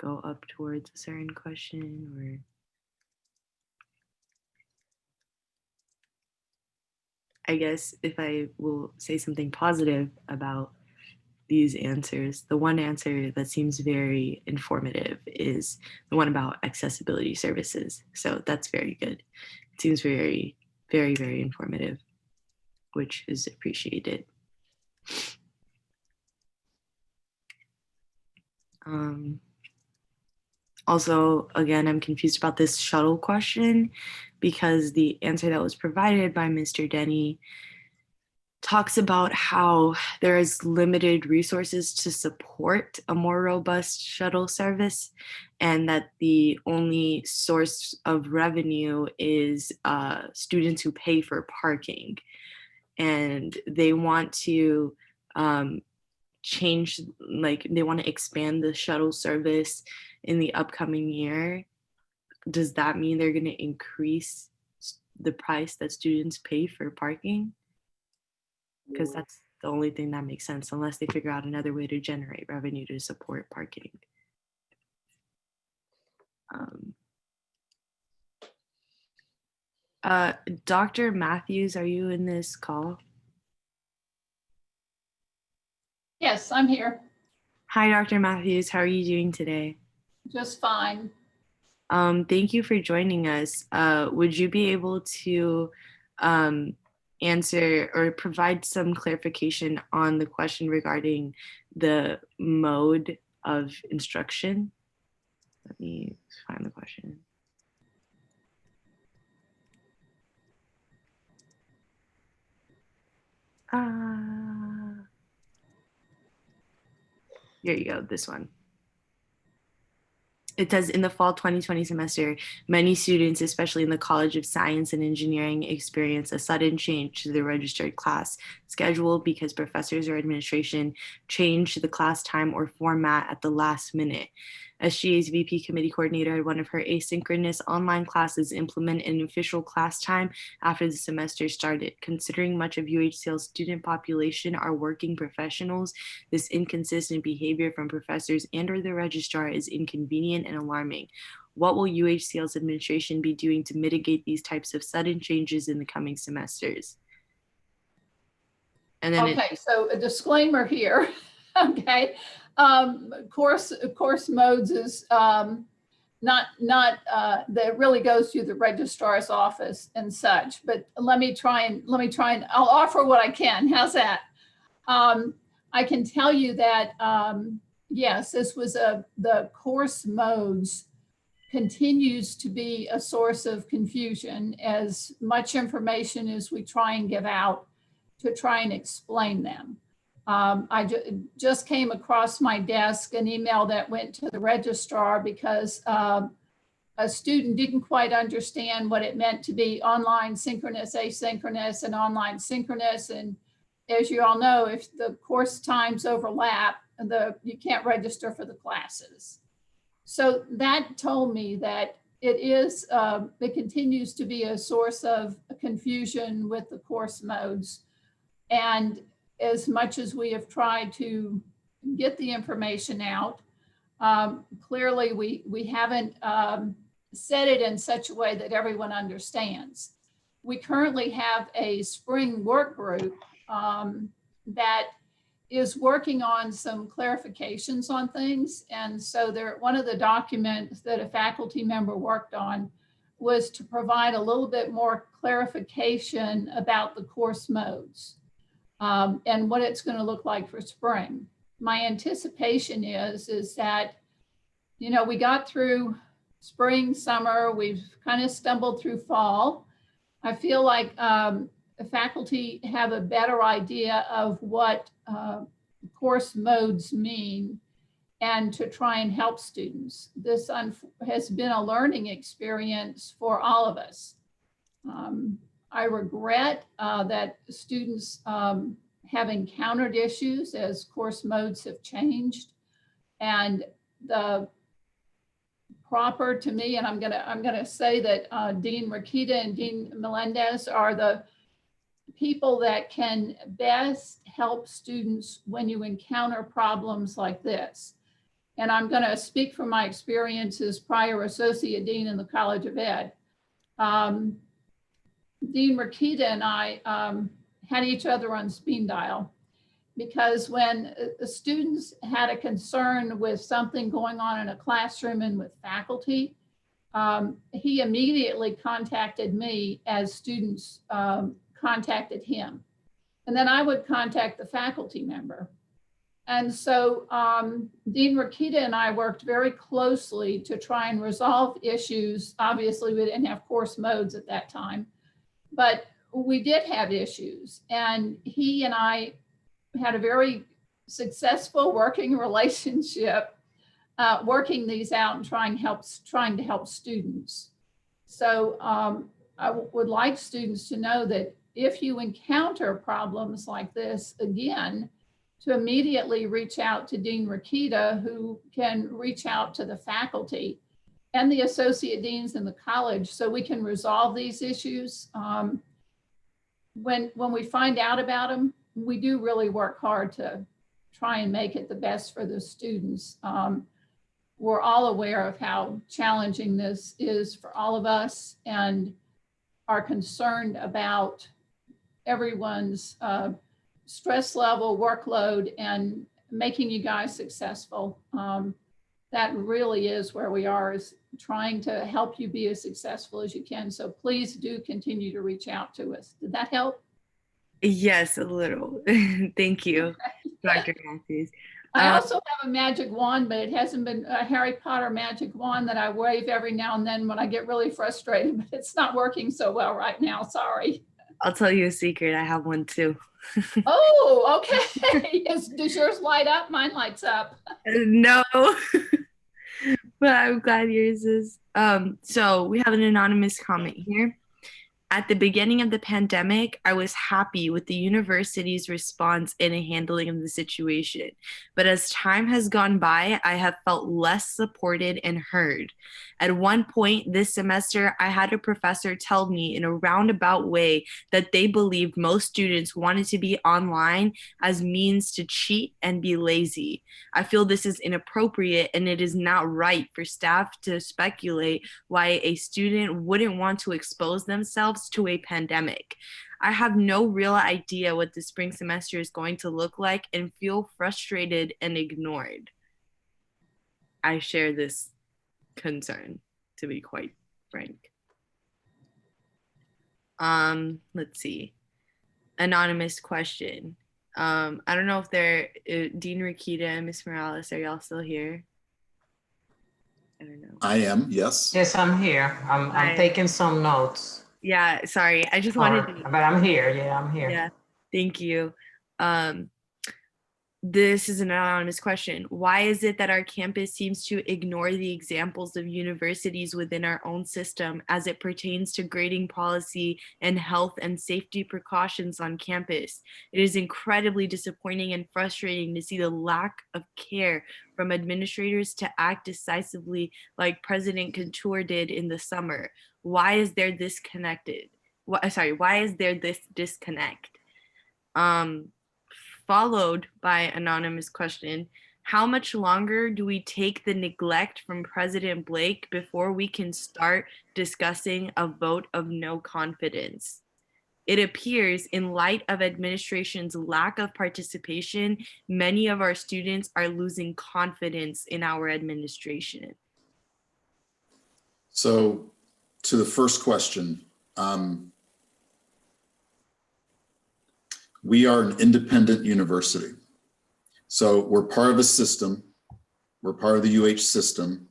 Speaker 1: go up towards a certain question or. I guess if I will say something positive about these answers, the one answer that seems very informative is the one about accessibility services. So that's very good. It seems very, very, very informative, which is appreciated. Also, again, I'm confused about this shuttle question because the answer that was provided by Mr. Denny talks about how there is limited resources to support a more robust shuttle service and that the only source of revenue is students who pay for parking. And they want to change, like they want to expand the shuttle service in the upcoming year. Does that mean they're going to increase the price that students pay for parking? Because the only thing that makes sense unless they figure out another way to generate revenue to support parking. Dr. Matthews, are you in this call?
Speaker 10: Yes, I'm here.
Speaker 1: Hi, Dr. Matthews. How are you doing today?
Speaker 10: Just fine.
Speaker 1: Thank you for joining us. Would you be able to answer or provide some clarification on the question regarding the mode of instruction? Let me find the question. Here you go, this one. It says in the fall 2020 semester, many students, especially in the College of Science and Engineering, experience a sudden change to the registered class schedule because professors or administration changed the class time or format at the last minute. SGA's VP committee coordinator had one of her asynchronous online classes implement an official class time after the semester started. Considering much of UHCL's student population are working professionals, this inconsistent behavior from professors and or the registrar is inconvenient and alarming. What will UHCL's administration be doing to mitigate these types of sudden changes in the coming semesters? And then
Speaker 10: Okay, so a disclaimer here. Okay, course modes is not that really goes through the registrar's office and such. But let me try and I'll offer what I can. How's that? I can tell you that yes, this was the course modes continues to be a source of confusion as much information as we try and give out to try and explain them. I just came across my desk an email that went to the registrar because a student didn't quite understand what it meant to be online synchronous, asynchronous, and online synchronous. And as you all know, if the course times overlap, you can't register for the classes. So that told me that it continues to be a source of confusion with the course modes. And as much as we have tried to get the information out, clearly we haven't said it in such a way that everyone understands. We currently have a spring work group that is working on some clarifications on things. And so one of the documents that a faculty member worked on was to provide a little bit more clarification about the course modes. And what it's going to look like for spring. My anticipation is that, you know, we got through spring, summer, we've kind of stumbled through fall. I feel like the faculty have a better idea of what course modes mean and to try and help students. This has been a learning experience for all of us. I regret that students have encountered issues as course modes have changed, and the proper to me, and I'm gonna say that Dean Rakita and Dean Melendez are the people that can best help students when you encounter problems like this. And I'm gonna speak from my experience as prior associate dean in the College of Ed. Dean Rakita and I had each other on speed dial because when the students had a concern with something going on in a classroom and with faculty, he immediately contacted me as students contacted him. And then I would contact the faculty member. And so Dean Rakita and I worked very closely to try and resolve issues. Obviously, we didn't have course modes at that time, but we did have issues. And he and I had a very successful working relationship, working these out and trying to help students. So I would like students to know that if you encounter problems like this again, to immediately reach out to Dean Rakita, who can reach out to the faculty and the associate deans in the college so we can resolve these issues. When we find out about them, we do really work hard to try and make it the best for the students. We're all aware of how challenging this is for all of us and are concerned about everyone's stress level, workload, and making you guys successful. That really is where we are, is trying to help you be as successful as you can. So please do continue to reach out to us. Did that help?
Speaker 1: Yes, a little. Thank you, Dr. Matthews.
Speaker 10: I also have a magic wand, but it hasn't been a Harry Potter magic wand that I wave every now and then when I get really frustrated, but it's not working so well right now. Sorry.
Speaker 1: I'll tell you a secret. I have one too.
Speaker 10: Oh, okay. Does yours light up? Mine lights up.
Speaker 1: No, but I'm glad yours is. So we have an anonymous comment here. At the beginning of the pandemic, I was happy with the university's response in a handling of the situation. But as time has gone by, I have felt less supported and heard. At one point this semester, I had a professor tell me in a roundabout way that they believed most students wanted to be online as means to cheat and be lazy. I feel this is inappropriate, and it is not right for staff to speculate why a student wouldn't want to expose themselves to a pandemic. I have no real idea what the spring semester is going to look like and feel frustrated and ignored. I share this concern, to be quite frank. Let's see. Anonymous question. I don't know if they're Dean Rakita and Miss Morales, are y'all still here? I don't know.
Speaker 3: I am, yes.
Speaker 8: Yes, I'm here. I'm
Speaker 1: Hi.
Speaker 8: taking some notes.
Speaker 1: Yeah, sorry. I just wanted to.
Speaker 8: But I'm here. Yeah, I'm here.
Speaker 1: Yeah, thank you. This is an anonymous question. Why is it that our campus seems to ignore the examples of universities within our own system as it pertains to grading policy and health and safety precautions on campus? It is incredibly disappointing and frustrating to see the lack of care from administrators to act decisively like President Couture did in the summer. Why is there why is there this disconnect? Followed by anonymous question, how much longer do we take the neglect from President Blake before we can start discussing a vote of no confidence? It appears, in light of administration's lack of participation, many of our students are losing confidence in our administration.
Speaker 3: So to the first question, we are an independent university. So we're part of a system. We're part of the UH system.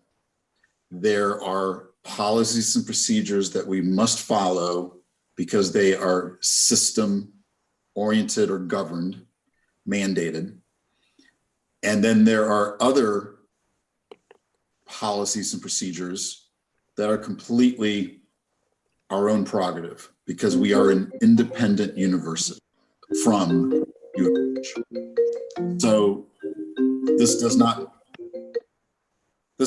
Speaker 3: There are policies and procedures that we must follow because they are system oriented or governed, mandated. And then there are other policies and procedures that are completely our own prerogative because we are an independent university from UH. So this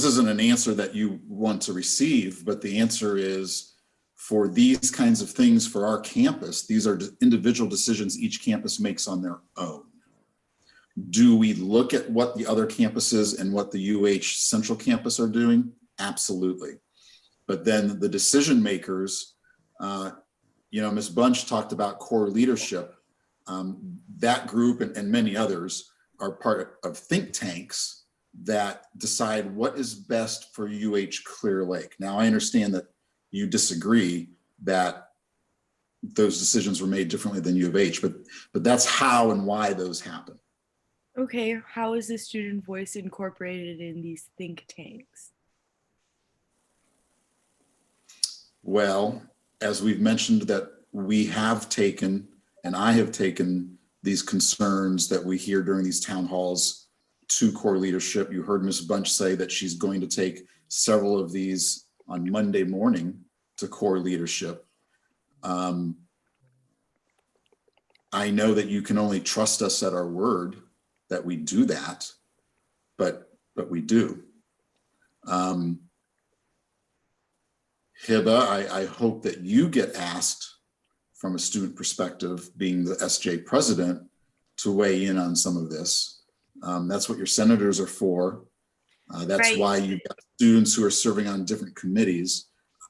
Speaker 3: isn't an answer that you want to receive, but the answer is for these kinds of things for our campus, these are individual decisions each campus makes on their own. Do we look at what the other campuses and what the UH Central Campus are doing? Absolutely. But then the decision makers, Ms. Bunch talked about core leadership. That group and many others are part of think tanks that decide what is best for UH Clear Lake. Now, I understand that you disagree that those decisions were made differently than U of H, but that's how and why those happen.
Speaker 1: Okay, how is the student voice incorporated in these think tanks?
Speaker 3: Well, as we've mentioned that we have taken, and I have taken these concerns that we hear during these town halls to core leadership. You heard Ms. Bunch say that she's going to take several of these on Monday morning to core leadership. I know that you can only trust us at our word that we do that, but we do. Hiba, I hope that you get asked from a student perspective, being the SJ president, to weigh in on some of this. That's what your senators are for. That's
Speaker 1: Right.
Speaker 3: why you've got students who are serving on different committees.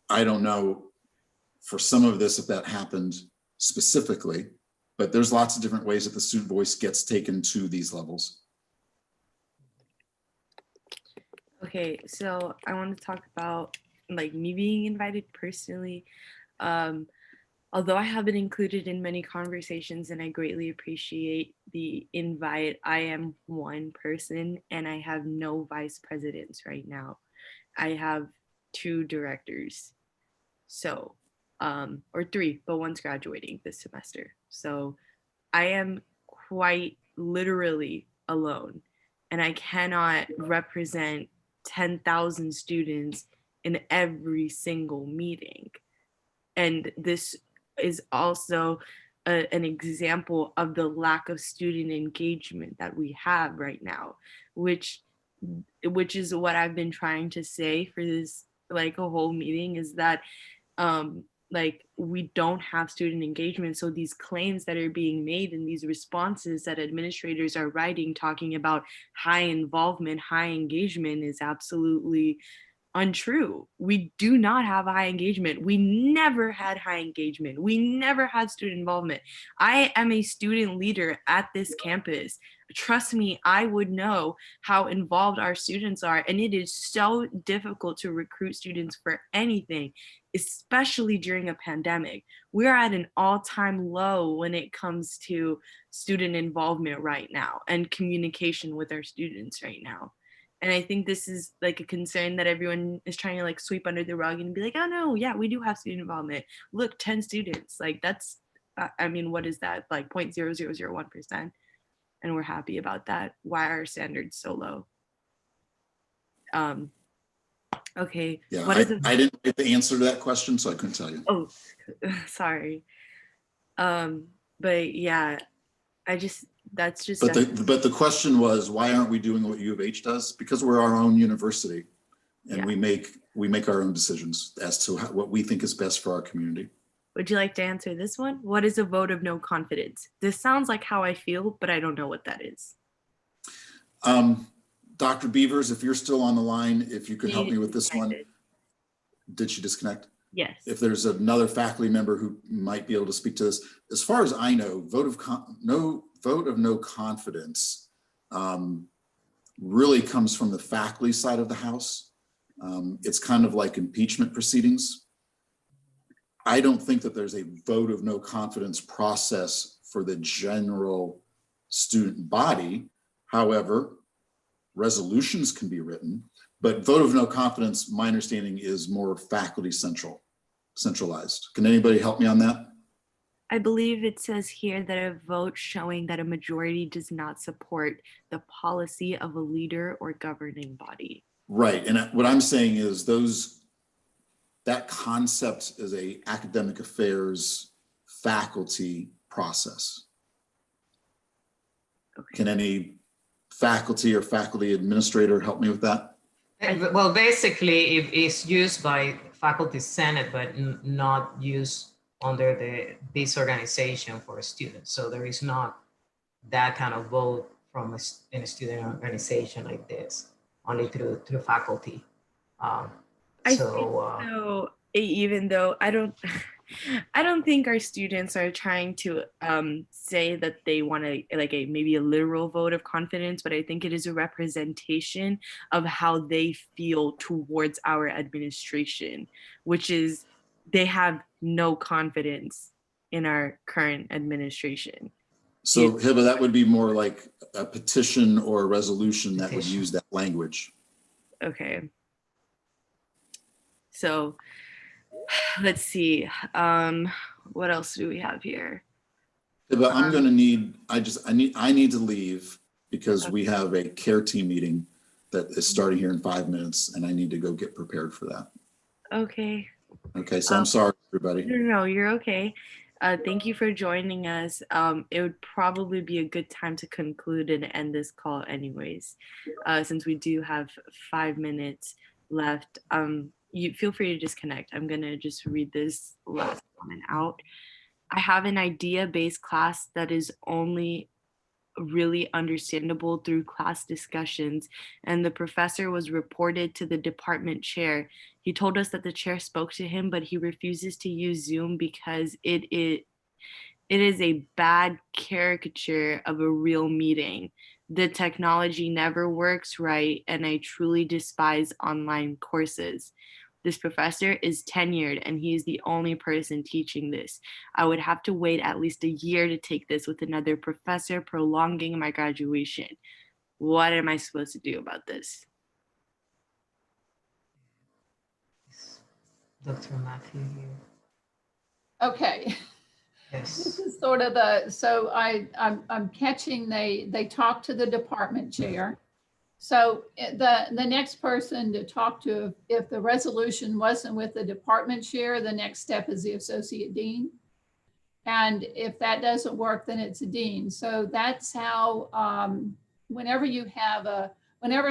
Speaker 3: I don't know for some of this if that happened specifically, but there's lots of different ways that the student voice gets taken to these levels.
Speaker 1: Okay, so I want to talk about like me being invited personally. Although I have been included in many conversations and I greatly appreciate the invite, I am one person and I have no vice presidents right now. I have 2 directors. So, or 3, but one's graduating this semester. So I am quite literally alone and I cannot represent 10,000 students in every single meeting. And this is also an example of the lack of student engagement that we have right now, which is what I've been trying to say for this like a whole meeting, is that like we don't have student engagement. So these claims that are being made and these responses that administrators are writing talking about high involvement, high engagement is absolutely untrue. We do not have high engagement. We never had high engagement. We never had student involvement. I am a student leader at this campus. Trust me, I would know how involved our students are. And it is so difficult to recruit students for anything, especially during a pandemic. We're at an all-time low when it comes to student involvement right now and communication with our students right now. And I think this is like a concern that everyone is trying to like sweep under the rug and be like, oh no, yeah, we do have student involvement. Look, 10 students, like that's, I mean, what is that? Like 0.0001%. And we're happy about that. Why are our standards so low? Okay.
Speaker 3: Yeah,
Speaker 1: What is
Speaker 3: I didn't get the answer to that question, so I couldn't tell you.
Speaker 1: Oh, sorry. But yeah, that's just.
Speaker 3: But the question was, why aren't we doing what U of H does? Because we're our own university, and
Speaker 1: Yeah.
Speaker 3: we make our own decisions as to what we think is best for our community.
Speaker 1: Would you like to answer this one? What is a vote of no confidence? This sounds like how I feel, but I don't know what that is.
Speaker 3: Dr. Beavers, if you're still on the line, if you could help me with this one.
Speaker 1: Disconnected.
Speaker 3: Did she disconnect?
Speaker 1: Yes.
Speaker 3: If there's another faculty member who might be able to speak to this, as far as I know, vote of no confidence really comes from the faculty side of the house. It's kind of like impeachment proceedings. I don't think that there's a vote of no confidence process for the general student body. However, resolutions can be written, but vote of no confidence, my understanding, is more faculty centralized. Can anybody help me on that?
Speaker 1: I believe it says here that a vote showing that a majority does not support the policy of a leader or governing body.
Speaker 3: Right, and what I'm saying is that concept is a academic affairs faculty process.
Speaker 1: Okay.
Speaker 3: Can any faculty or faculty administrator help me with that?
Speaker 8: Well, basically, it's used by faculty senate, but not used under this organization for students. So there is not that kind of vote from in a student organization like this, only through faculty.
Speaker 1: So even though I don't think our students are trying to say that they want to like maybe a literal vote of confidence, but I think it is a representation of how they feel towards our administration, which is they have no confidence in our current administration.
Speaker 3: So Hiba, that would be more like a petition or a resolution that would use that language.
Speaker 1: Okay. So let's see. What else do we have here?
Speaker 3: Hiba, I'm going to need, I need to leave because we have a care team meeting that is starting here in 5 minutes and I need to go get prepared for that.
Speaker 1: Okay.
Speaker 3: Okay, so I'm sorry, everybody.
Speaker 1: No, you're okay. Thank you for joining us. It would probably be a good time to conclude and end this call anyways, since we do have 5 minutes left. You feel free to disconnect. I'm gonna just read this last comment out. I have an idea-based class that is only really understandable through class discussions, and the professor was reported to the department chair. He told us that the chair spoke to him, but he refuses to use Zoom because it is a bad caricature of a real meeting. The technology never works right, and I truly despise online courses. This professor is tenured, and he is the only person teaching this. I would have to wait at least a year to take this with another professor, prolonging my graduation. What am I supposed to do about this?
Speaker 8: Dr. Matthew here.
Speaker 10: Okay. This
Speaker 8: Yes.
Speaker 10: is sort of so I'm catching, they talk to the department chair. So the next person to talk to, if the resolution wasn't with the department chair, the next step is the associate dean. And if that doesn't work, then it's a dean. So that's how, whenever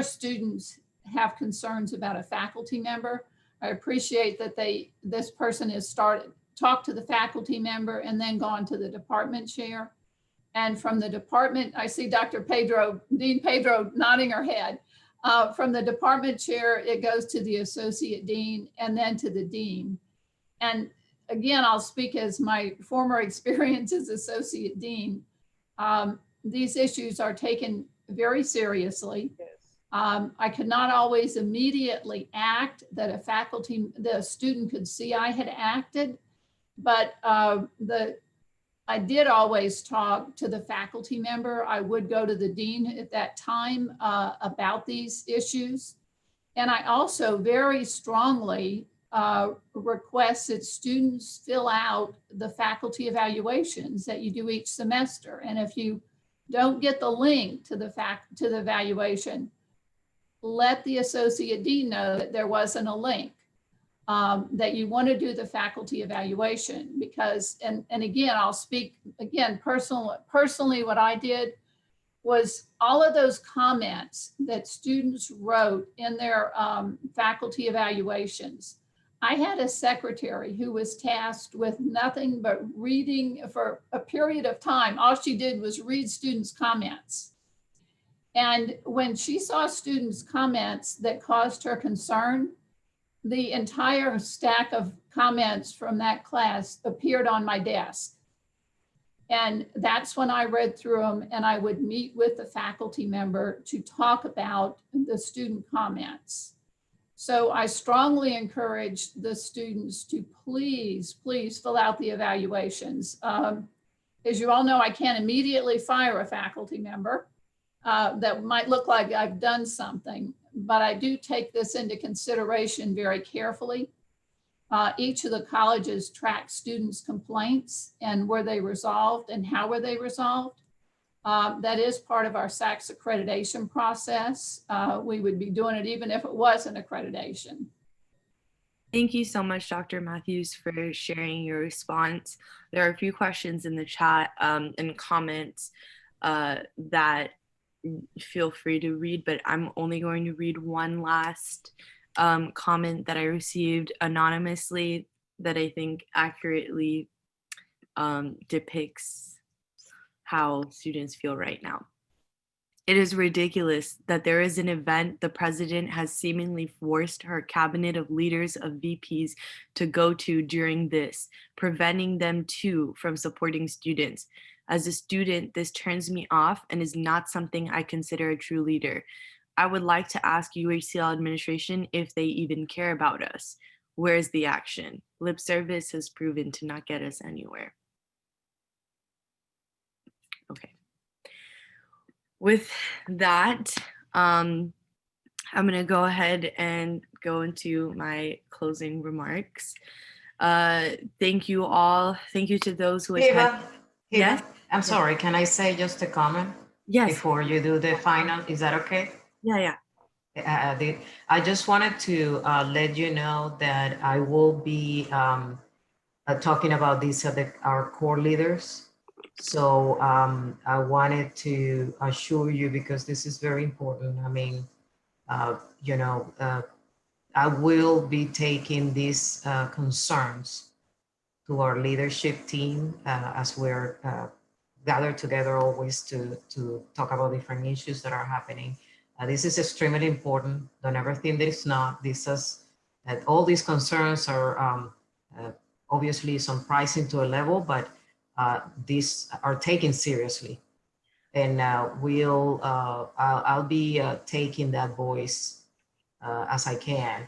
Speaker 10: students have concerns about a faculty member, I appreciate that this person has talked to the faculty member and then gone to the department chair. And from the department, I see Dr. Dean Pedro nodding her head. From the department chair, it goes to the associate dean and then to the dean. And again, I'll speak as my former experience as associate dean. These issues are taken very seriously. I could not always immediately act that the student could see I had acted, but I did always talk to the faculty member. I would go to the dean at that time about these issues. And I also very strongly request that students fill out the faculty evaluations that you do each semester. And if you don't get the link to the evaluation, let the associate dean know that there wasn't a link. That you want to do the faculty evaluation, because, and again, I'll speak again, personally, what I did was all of those comments that students wrote in their faculty evaluations. I had a secretary who was tasked with nothing but reading for a period of time. All she did was read students' comments. And when she saw students' comments that caused her concern, the entire stack of comments from that class appeared on my desk. And that's when I read through them, and I would meet with the faculty member to talk about the student comments. So I strongly encourage the students to please fill out the evaluations. As you all know, I can't immediately fire a faculty member. That might look like I've done something, but I do take this into consideration very carefully. Each of the colleges track students' complaints and were they resolved and how were they resolved. That is part of our SACS accreditation process. We would be doing it even if it wasn't accreditation.
Speaker 1: Thank you so much, Dr. Matthews, for sharing your response. There are a few questions in the chat and comments that feel free to read, but I'm only going to read one last comment that I received anonymously that I think accurately depicts how students feel right now. It is ridiculous that there is an event the president has seemingly forced her cabinet of leaders of VPs to go to during this, preventing them too from supporting students. As a student, this turns me off and is not something I consider a true leader. I would like to ask UHCL administration if they even care about us. Where's the action? Lip service has proven to not get us anywhere. Okay. With that, I'm gonna go ahead and go into my closing remarks. Thank you all. Thank you to those who attended. Yes.
Speaker 8: I'm sorry, can I say just a comment?
Speaker 1: Yes.
Speaker 8: Before you do the final, is that okay?
Speaker 1: Yeah.
Speaker 8: I just wanted to let you know that I will be talking about this at our core leaders. So I wanted to assure you, because this is very important. I mean, I will be taking these concerns to our leadership team as we're gather together always to talk about different issues that are happening. This is extremely important. Don't ever think that it's not. All these concerns are obviously some pricing to a level, but these are taken seriously. And I'll be taking that voice as I can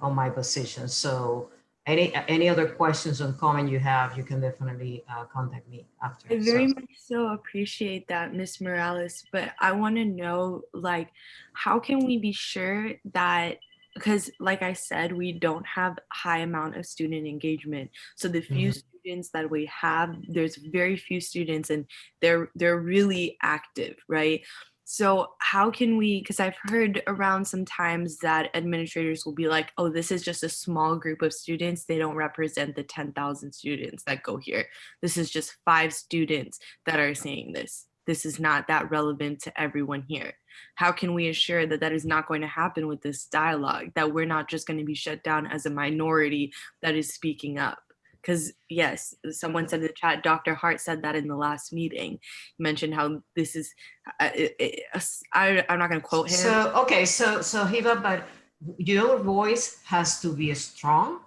Speaker 8: on my position. So any other questions or comment you have, you can definitely contact me after.
Speaker 1: I very
Speaker 8: So,
Speaker 1: much so appreciate that, Ms. Morales, but I want to know, like, how can we be sure that, because like I said, we don't have high amount of student engagement. So the few students that we have, there's very few students and they're really active, right? So how can we, because I've heard around sometimes that administrators will be like, oh, this is just a small group of students. They don't represent the 10,000 students that go here. This is just 5 students that are saying this. This is not that relevant to everyone here. How can we assure that that is not going to happen with this dialogue, that we're not just going to be shut down as a minority that is speaking up? Because yes, someone said in the chat, Dr. Hart said that in the last meeting, he mentioned how this is, I'm not going to quote him.
Speaker 8: so okay, so Hiba, but your voice has to be strong.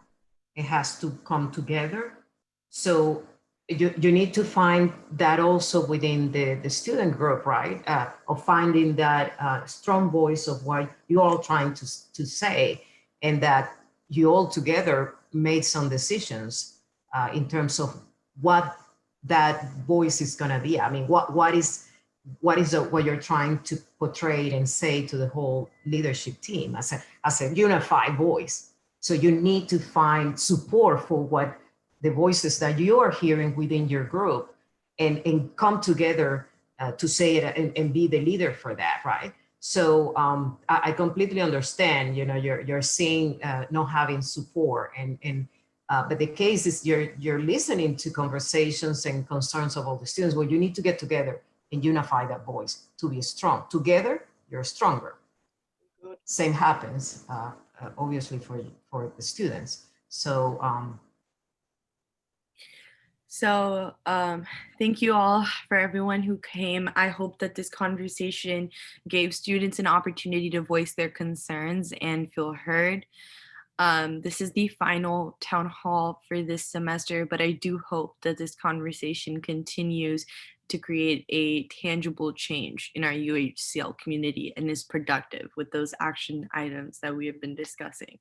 Speaker 8: It has to come together. So you need to find that also within the student group, right? Of finding that strong voice of what you're all trying to say, and that you all together made some decisions in terms of what that voice is going to be. I mean, what is what you're trying to portray and say to the whole leadership team as a unified voice. So you need to find support for what the voices that you are hearing within your group, and come together to say it and be the leader for that, right? So I completely understand, you're seeing not having support, but the case is you're listening to conversations and concerns of all the students. Well, you need to get together and unify that voice to be strong. Together, you're stronger. Same happens, obviously, for the students. So
Speaker 1: thank you all for everyone who came. I hope that this conversation gave students an opportunity to voice their concerns and feel heard. This is the final town hall for this semester, but I do hope that this conversation continues to create a tangible change in our UHCL community and is productive with those action items that we have been discussing.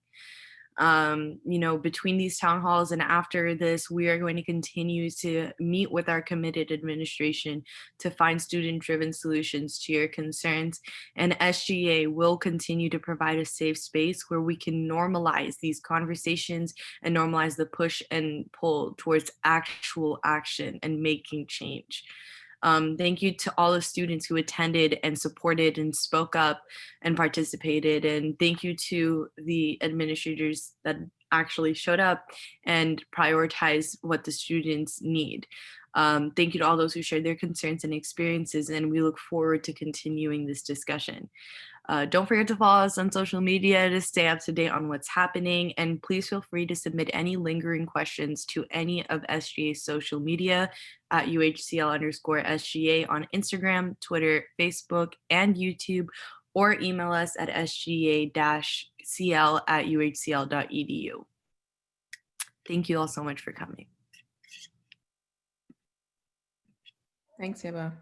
Speaker 1: Between these town halls and after this, we are going to continue to meet with our committed administration to find student-driven solutions to your concerns. And SGA will continue to provide a safe space where we can normalize these conversations and normalize the push and pull towards actual action and making change. Thank you to all the students who attended and supported and spoke up and participated. And thank you to the administrators that actually showed up and prioritized what the students need. Thank you to all those who shared their concerns and experiences, and we look forward to continuing this discussion. Don't forget to follow us on social media to stay up to date on what's happening, and please feel free to submit any lingering questions to any of SGA's social media at UHCL_SGA on Instagram, Twitter, Facebook, and YouTube, or email us at sga-cl@uhcl.edu. Thank you all so much for coming.
Speaker 6: Thanks, Hiba.